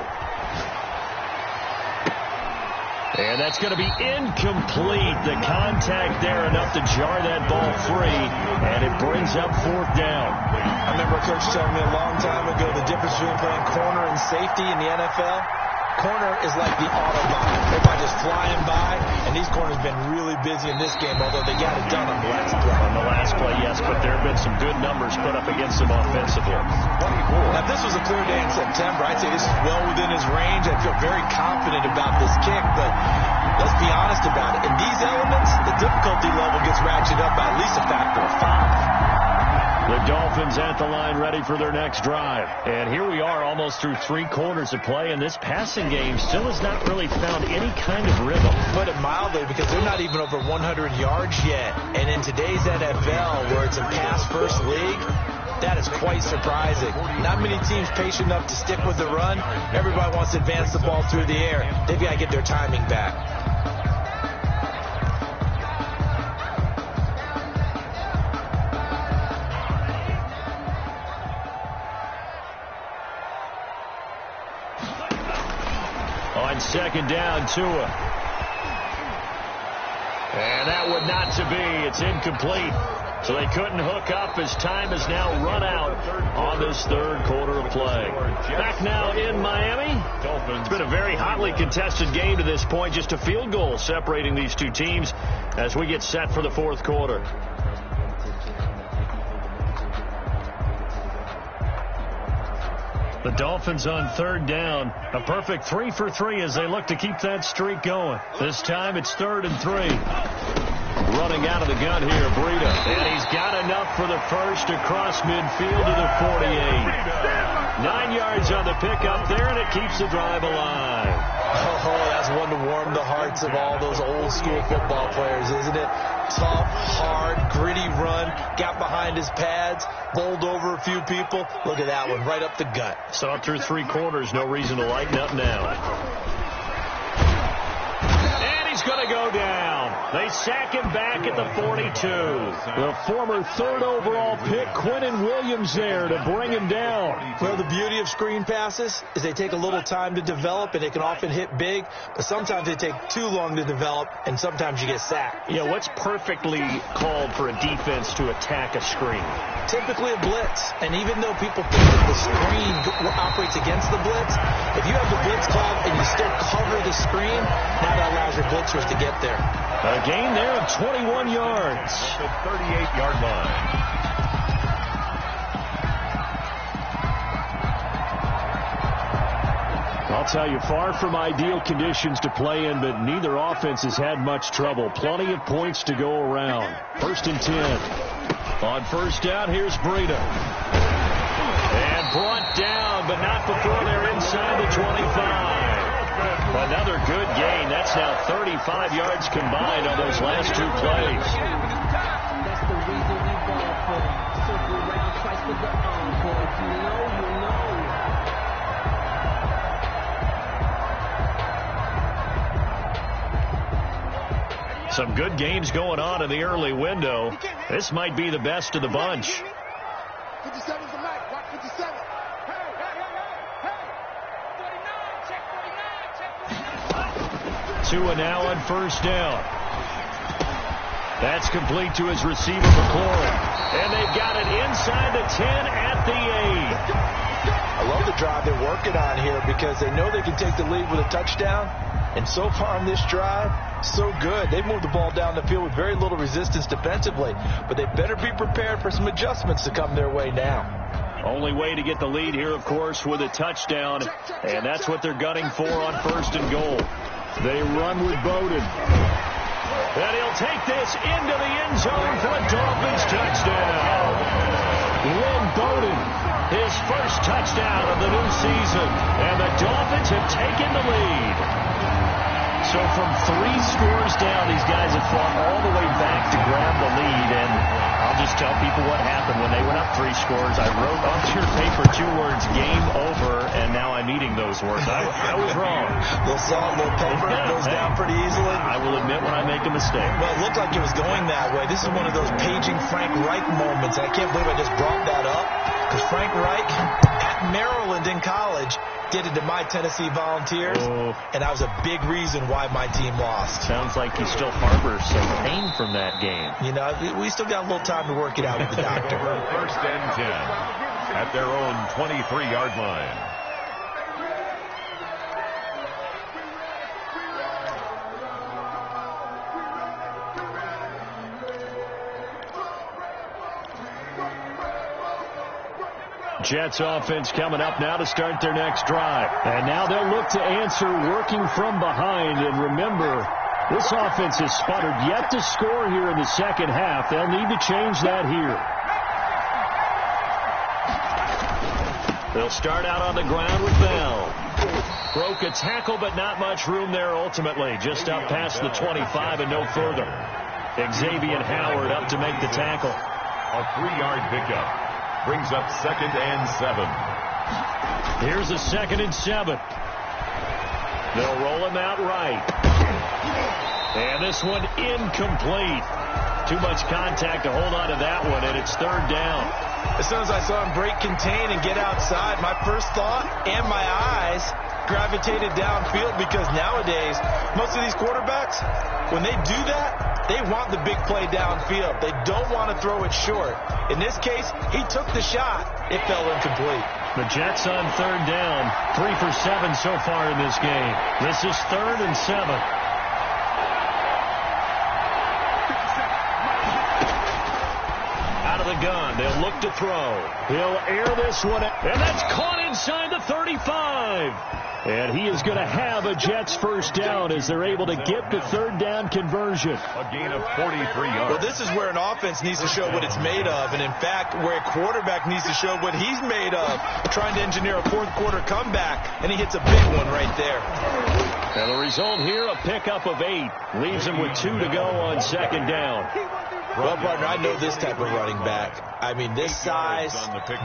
And that's going to be incomplete. The contact there enough to jar that ball free, and it brings up 4th down. I remember a coach telling me a long time ago the difference between playing corner and safety in the NFL. Corner is like the Autobahn. Everybody just flying by, and these corners have been really busy in this game, although they got it done on the last play. On the last play, yes, but there have been some good numbers put up against them offensively. Now, if this was a clear day in September, I'd say this is well within his range. I feel very confident about this kick, but let's be honest about it. In these elements, the difficulty level gets ratcheted up by at least a factor of 5. The Dolphins at the line ready for their next drive. And here we are almost through 3 quarters of play, and this passing game still has not really found any kind of rhythm. Put it mildly, because they're not even over 100 yards yet. And in today's NFL, where it's a pass-first league, that is quite surprising. Not many teams patient enough to stick with the run. Everybody wants to advance the ball through the air. They've got to get their timing back. On 2nd down, Tua. And that would not to be. It's incomplete. So they couldn't hook up as time has now run out on this 3rd quarter of play. Back now in Miami. It's been a very hotly contested game to this point. Just a field goal separating these two teams as we get set for the 4th quarter. The Dolphins on 3rd down. A perfect 3 for 3 as they look to keep that streak going. This time it's 3rd and 3. Running out of the gun here, Breida. And he's got enough for the first across midfield to the 48. 9 yards on the pickup there, and it keeps the drive alive. Oh, that's one to warm the hearts of all those old school football players, isn't it? Tough, hard, gritty run, got behind his pads, bowled over a few people. Look at that one, right up the gut. Saw through 3 quarters, no reason to lighten up now. And he's going to go down. They sack him back at the 42. The former 3rd overall pick, Quentin Williams, there to bring him down. Well, the beauty of screen passes is they take a little time to develop, and they can often hit big, but sometimes they take too long to develop, and sometimes you get sacked. You know, what's perfectly called for a defense to attack a screen? Typically a blitz, and even though people think that the screen operates against the blitz, if you have the blitz called and you still cover the screen, now that allows your blitzers to get there. A gain there of 21 yards. The 38-yard line. I'll tell you, far from ideal conditions to play in, but neither offense has had much trouble. Plenty of points to go around. 1st and 10. On 1st down, here's Breida. And brought down, but not before they're inside the 25. Another good gain. That's now 35 yards combined on those last 2 plays. That's the reason we ball for. Circle around twice with the encore. If you know, you know. Some good games going on in the early window. This might be the best of the bunch. 57's the mic. Watch 57. Tua now on 1st down. That's complete to his receiver, McLaurin. And they've got it inside the 10 at the 8. I love the drive they're working on here because they know they can take the lead with a touchdown. And so far on this drive, so good. They've moved the ball down the field with very little resistance defensively. But they better be prepared for some adjustments to come their way now. Only way to get the lead here, of course, with a touchdown. And that's what they're gunning for on 1st and goal. They run with Bowden. And he'll take this into the end zone for a Dolphins touchdown. Lynn Bowden, his first touchdown of the new season. And the Dolphins have taken the lead. So from 3 scores down, these guys have fought all the way back to grab the lead. And I'll just tell people what happened when they went up 3 scores. I wrote onto your paper 2 words, game over, and now I'm eating those words. I was wrong. A little salt, a little pepper, it goes down pretty easily. I will admit when I make a mistake. Well, it looked like it was going that way. This is one of those paging Frank Reich moments. I can't believe I just brought that up because Frank Reich at Maryland in college did it to my Tennessee Volunteers, and that was a big reason why my team lost. Sounds like you still harbor some pain from that game. You know, we still got a little time to work it out with the doctor. 1st and 10 at their own 23-yard line. Jets offense coming up now to start their next drive. And now they'll look to answer working from behind. And remember, this offense has sputtered yet to score here in the second half. They'll need to change that here. They'll start out on the ground with Bell. Broke a tackle, but not much room there ultimately. Just up past the 25 and no further. Xavier Howard up to make the tackle. A 3-yard pickup. Brings up 2nd and 7. Here's a 2nd and 7. They'll roll him out right. And this one incomplete. Too much contact to hold on to that one, and it's 3rd down. As soon as I saw him break contain and get outside, my first thought and my eyes gravitated downfield because nowadays, most of these quarterbacks, when they do that, they want the big play downfield. They don't want to throw it short. In this case, he took the shot. It fell incomplete. The Jets on 3rd down. 3 for 7 so far in this game. This is 3rd and 7. Out of the gun. They'll look to throw. He'll air this one. And that's caught inside the 35. And he is going to have a Jets first down as they're able to get the 3rd down conversion. A gain of 43 yards. Well, this is where an offense needs to show what it's made of. And, in fact, where a quarterback needs to show what he's made of, trying to engineer a 4th quarter comeback. And he hits a big one right there. And the result here, a pickup of 8. Leaves him with 2 to go on 2nd down. Well, partner, I know this type of running back. I mean, this size,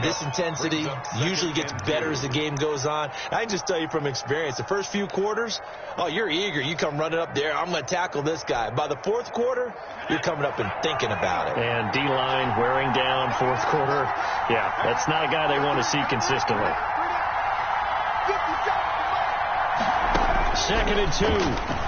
this intensity usually gets better as the game goes on. I can just tell you from experience, the first few quarters, oh, you're eager. You come running up there, I'm going to tackle this guy. By the 4th quarter, you're coming up and thinking about it. And D-line wearing down 4th quarter. Yeah, that's not a guy they want to see consistently. 2nd and 2.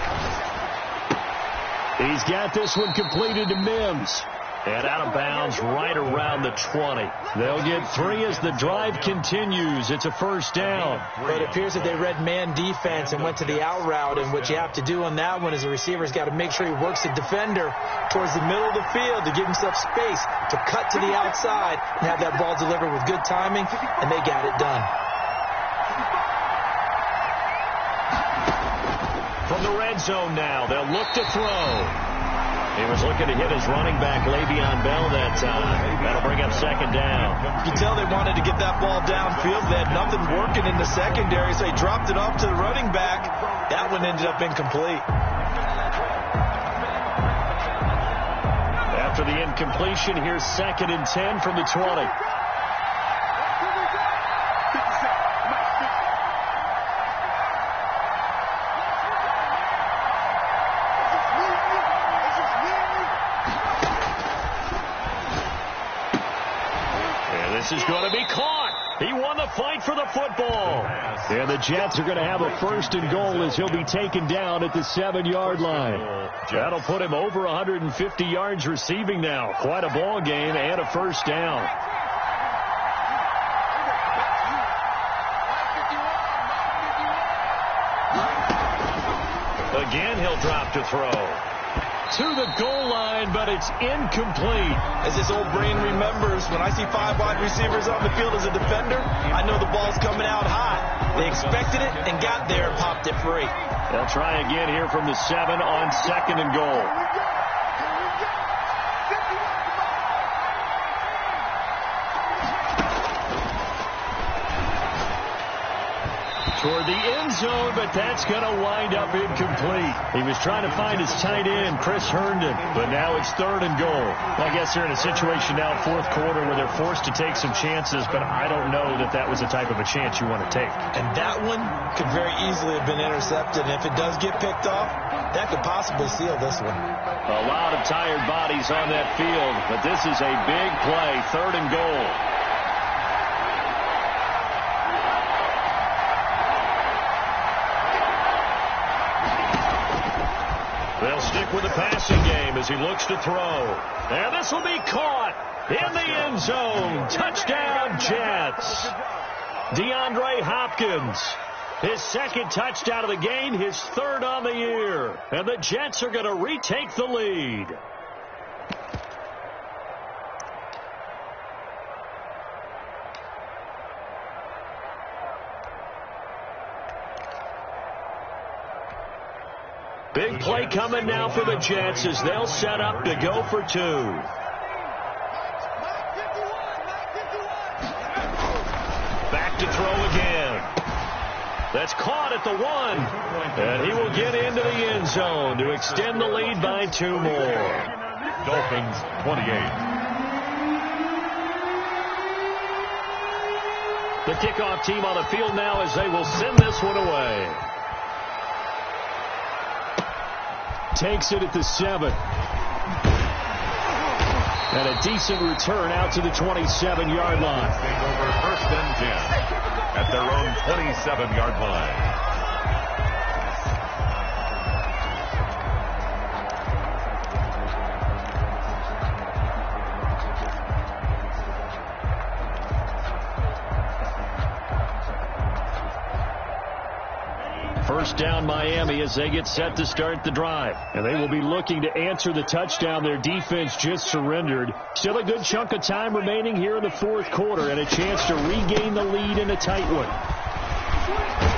He's got this one completed to Mims. And out of bounds right around the 20. They'll get 3 as the drive continues. It's a first down. But it appears that they read man defense and went to the out route. And what you have to do on that one is the receiver's got to make sure he works the defender towards the middle of the field to give himself space to cut to the outside and have that ball delivered with good timing. And they got it done. From the red zone now, they'll look to throw. He was looking to hit his running back, Le'Veon Bell, that time. That'll bring up 2nd down. You can tell they wanted to get that ball downfield. They had nothing working in the secondary, so they dropped it off to the running back. That one ended up incomplete. After the incompletion, here's 2nd and 10 from the 20. This is going to be caught. He won the fight for the football. And the Jets are going to have a 1st and goal as he'll be taken down at the 7-yard line. That'll put him over 150 yards receiving now. Quite a ball game and a first down. Again, he'll drop to throw. To the goal line, but it's incomplete. As this old brain remembers, when I see 5 wide receivers on the field as a defender, I know the ball's coming out hot. They expected it and got there and popped it free. They'll try again here from the 7 on 2nd and goal. Toward the end zone, but that's going to wind up incomplete. He was trying to find his tight end, Chris Herndon, but now it's 3rd and goal. I guess they're in a situation now, 4th quarter, where they're forced to take some chances, but I don't know that that was the type of a chance you want to take. And that one could very easily have been intercepted, and if it does get picked off, that could possibly seal this one. A lot of tired bodies on that field, but this is a big play, 3rd and goal. They'll stick with the passing game as he looks to throw. And this will be caught in the end zone. Touchdown, Jets. DeAndre Hopkins. His 2nd touchdown of the game, his 3rd on the year. And the Jets are going to retake the lead. Big play coming now for the Jets as they'll set up to go for 2. Back to throw again. That's caught at the 1. And he will get into the end zone to extend the lead by 2 more. Dolphins 28. The kickoff team on the field now as they will send this one away. Takes it at the 7. And a decent return out to the 27-yard line. Take over 1st and 10 at their own 27-yard line. First down Miami as they get set to start the drive. And they will be looking to answer the touchdown their defense just surrendered. Still a good chunk of time remaining here in the 4th quarter and a chance to regain the lead in a tight one.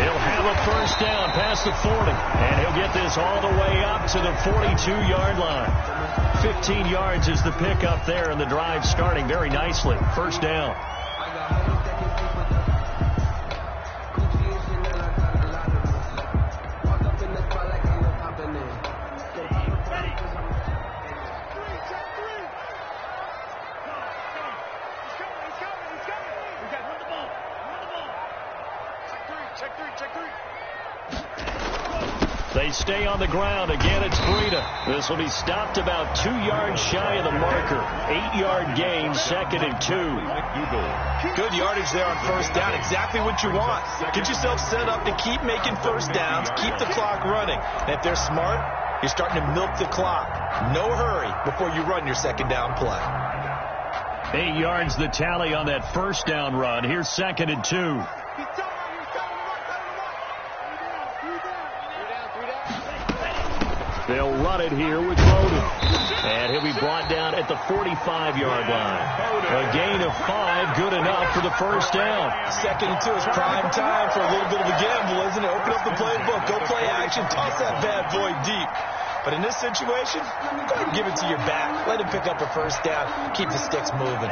He'll have a first down past the 40. And he'll get this all the way up to the 42-yard line. 15 yards is the pickup there, and the drive starting very nicely. First down. They stay on the ground. Again, it's Breida. This will be stopped about 2 yards shy of the marker. 8-yard gain, 2nd and 2. Good yardage there on first down. Exactly what you want. Get yourself set up to keep making first downs, keep the clock running. And if they're smart, you're starting to milk the clock. No hurry before you run your 2nd down play. 8 yards the tally on that first down run. Here's 2nd and 2. They'll run it here with Bowden. And he'll be brought down at the 45-yard line. A gain of 5, good enough for the first down. 2nd and 2 is prime time for a little bit of a gamble, isn't it? Open up the playbook, go play action, toss that bad boy deep. But in this situation, go ahead and give it to your back. Let him pick up a first down. Keep the sticks moving.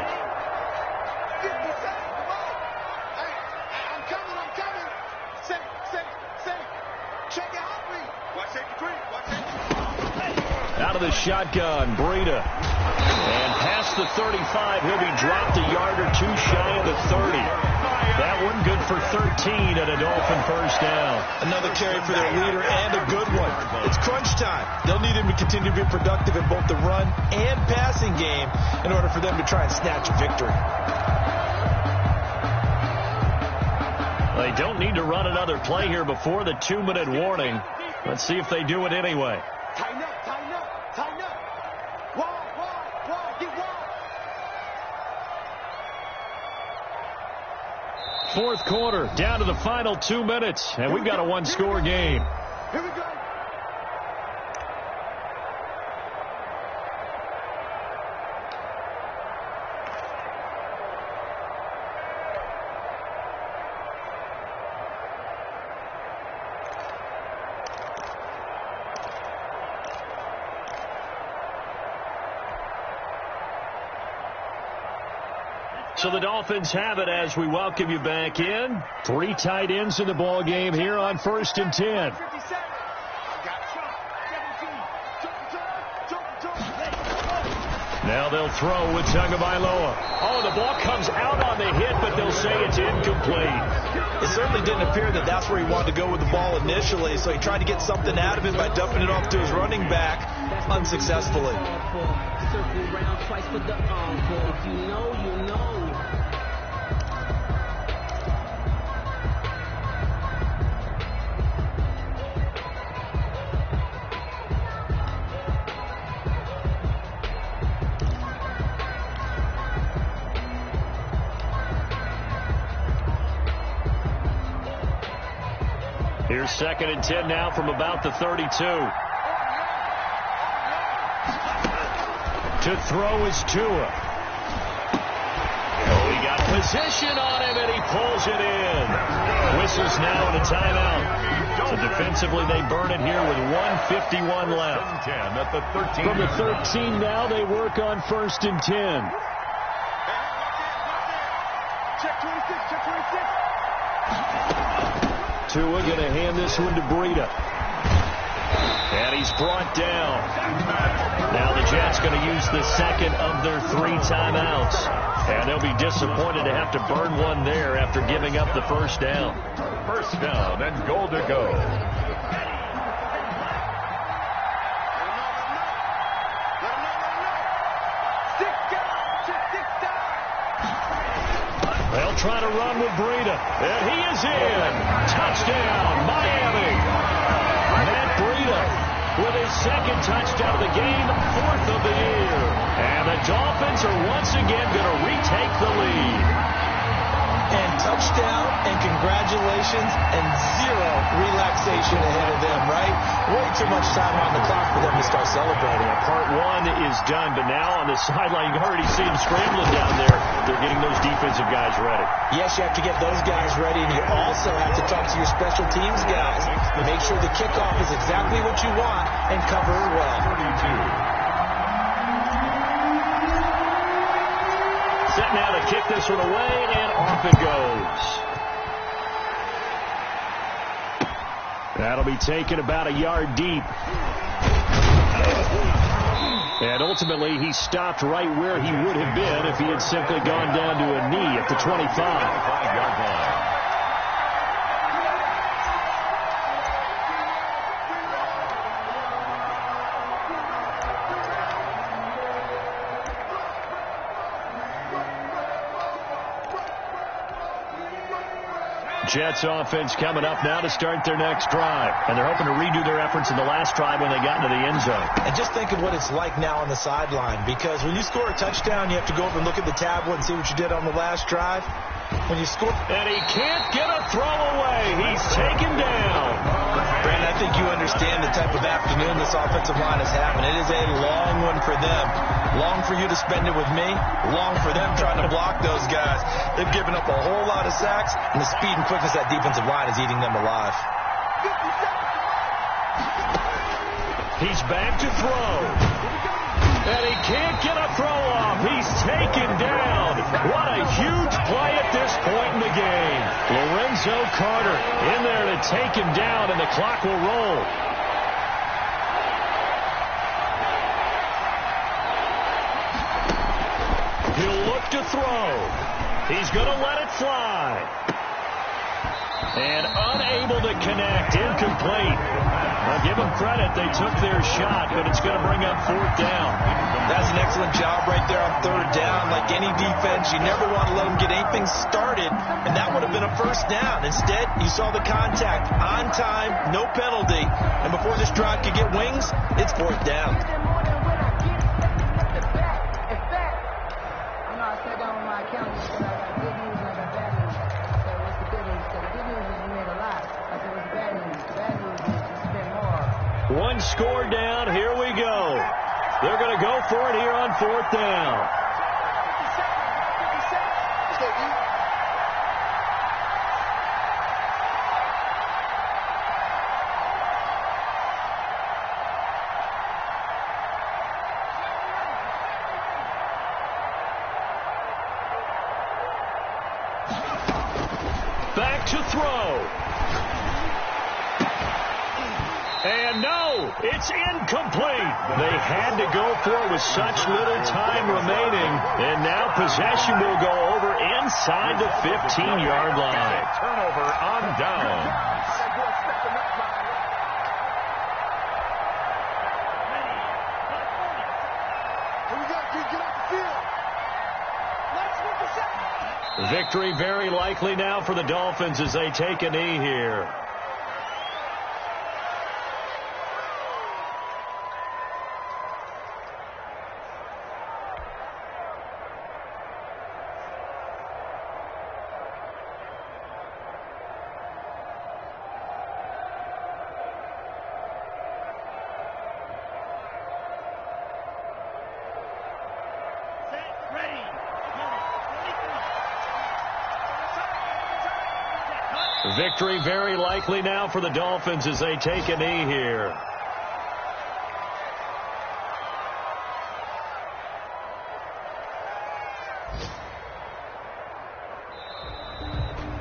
Out of the shotgun, Breida. And past the 35, he'll be dropped a yard or 2 shy of the 30. That one good for 13 at a Dolphin first down. Another carry for their leader and a good one. It's crunch time. They'll need him to continue to be productive in both the run and passing game in order for them to try and snatch a victory. They don't need to run another play here before the 2-minute warning. Let's see if they do it anyway. Tighten up, tighten up, tighten up. Wide, get wide. 4th quarter, down to the final 2 minutes, and we've got a 1-score game. Here we go. So the Dolphins have it as we welcome you back in. 3 tight ends in the ball game here on 1st and 10. Now they'll throw with Tagovailoa. Oh, the ball comes out on the hit, but they'll say it's incomplete. It certainly didn't appear that that's where he wanted to go with the ball initially, so he tried to get something out of it by dumping it off to his running back unsuccessfully. Circle round twice for the encore. If you know, you know. Here's 2nd and 10 now from about the 32. To throw is Tua. Oh, he got position on him, and he pulls it in. Whistles now and a timeout. So defensively, they burn it here with 1:51 left. 10 at the 13. From the 13 now, they work on 1st and 10. Check 26, check 26. Tua going to hand this one to Breida. And he's brought down. Now the Jets going to use the second of their 3 timeouts. And they'll be disappointed to have to burn one there after giving up the first down. First down and goal to go. They'll try to run with Breida. And he is in. Touchdown, Miami. Matt Breida with his 2nd touchdown of the game, 4th of the year. And the Dolphins are once again going to retake the lead. And touchdown and congratulations and 0 relaxation ahead of them, right? Way too much time on the clock for them to start celebrating. Part 1 is done, but now on the sideline, you can already see them scrambling down there. They're getting those defensive guys ready. Yes, you have to get those guys ready, and you also have to talk to your special teams guys. Make sure the kickoff is exactly what you want and cover it well. 32. Set now to kick this one away, and off it goes. That'll be taken about a yard deep. And ultimately, he stopped right where he would have been if he had simply gone down to a knee at the 25. 5-yard line. Jets offense coming up now to start their next drive. And they're hoping to redo their efforts in the last drive when they got into the end zone. And just think of what it's like now on the sideline, because when you score a touchdown, you have to go over and look at the tablet and see what you did on the last drive. When you score... And he can't get a throw away. He's taken down. Brandon, I think you understand the type of afternoon this offensive line is having. It is a long one for them. Long for you to spend it with me. Long for them trying to block those guys. They've given up a whole lot of sacks, and the speed and quickness of that defensive line is eating them alive. He's back to throw. And he can't get a throw off. He's taken down. What a huge play at this point in the game. Lorenzo Carter in there to take him down, and the clock will roll. He'll look to throw. He's going to let it fly. And unable to connect. Incomplete. I'll give them credit. They took their shot, but it's going to bring up 4th down. That's an excellent job right there on 3rd down. Like any defense, you never want to let them get anything started, and that would have been a 1st down. Instead, you saw the contact. On time, no penalty. And before this drive could get wings, it's 4th down. One score down. Here we go. They're going to go for it here on 4th down. Back to throw. And no, it's incomplete. They had to go for it with such little time remaining. And now possession will go over inside the 15-yard line. Turnover on down. Victory very likely now for the Dolphins as they take a knee here. Victory very likely now for the Dolphins as they take a knee here.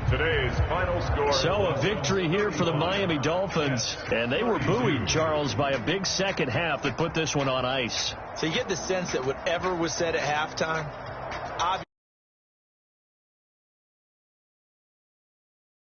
Today's final score. So a victory here for the Miami Dolphins. And they were buoyed, Charles, by a big second half that put this one on ice. So you get the sense that whatever was said at halftime, obviously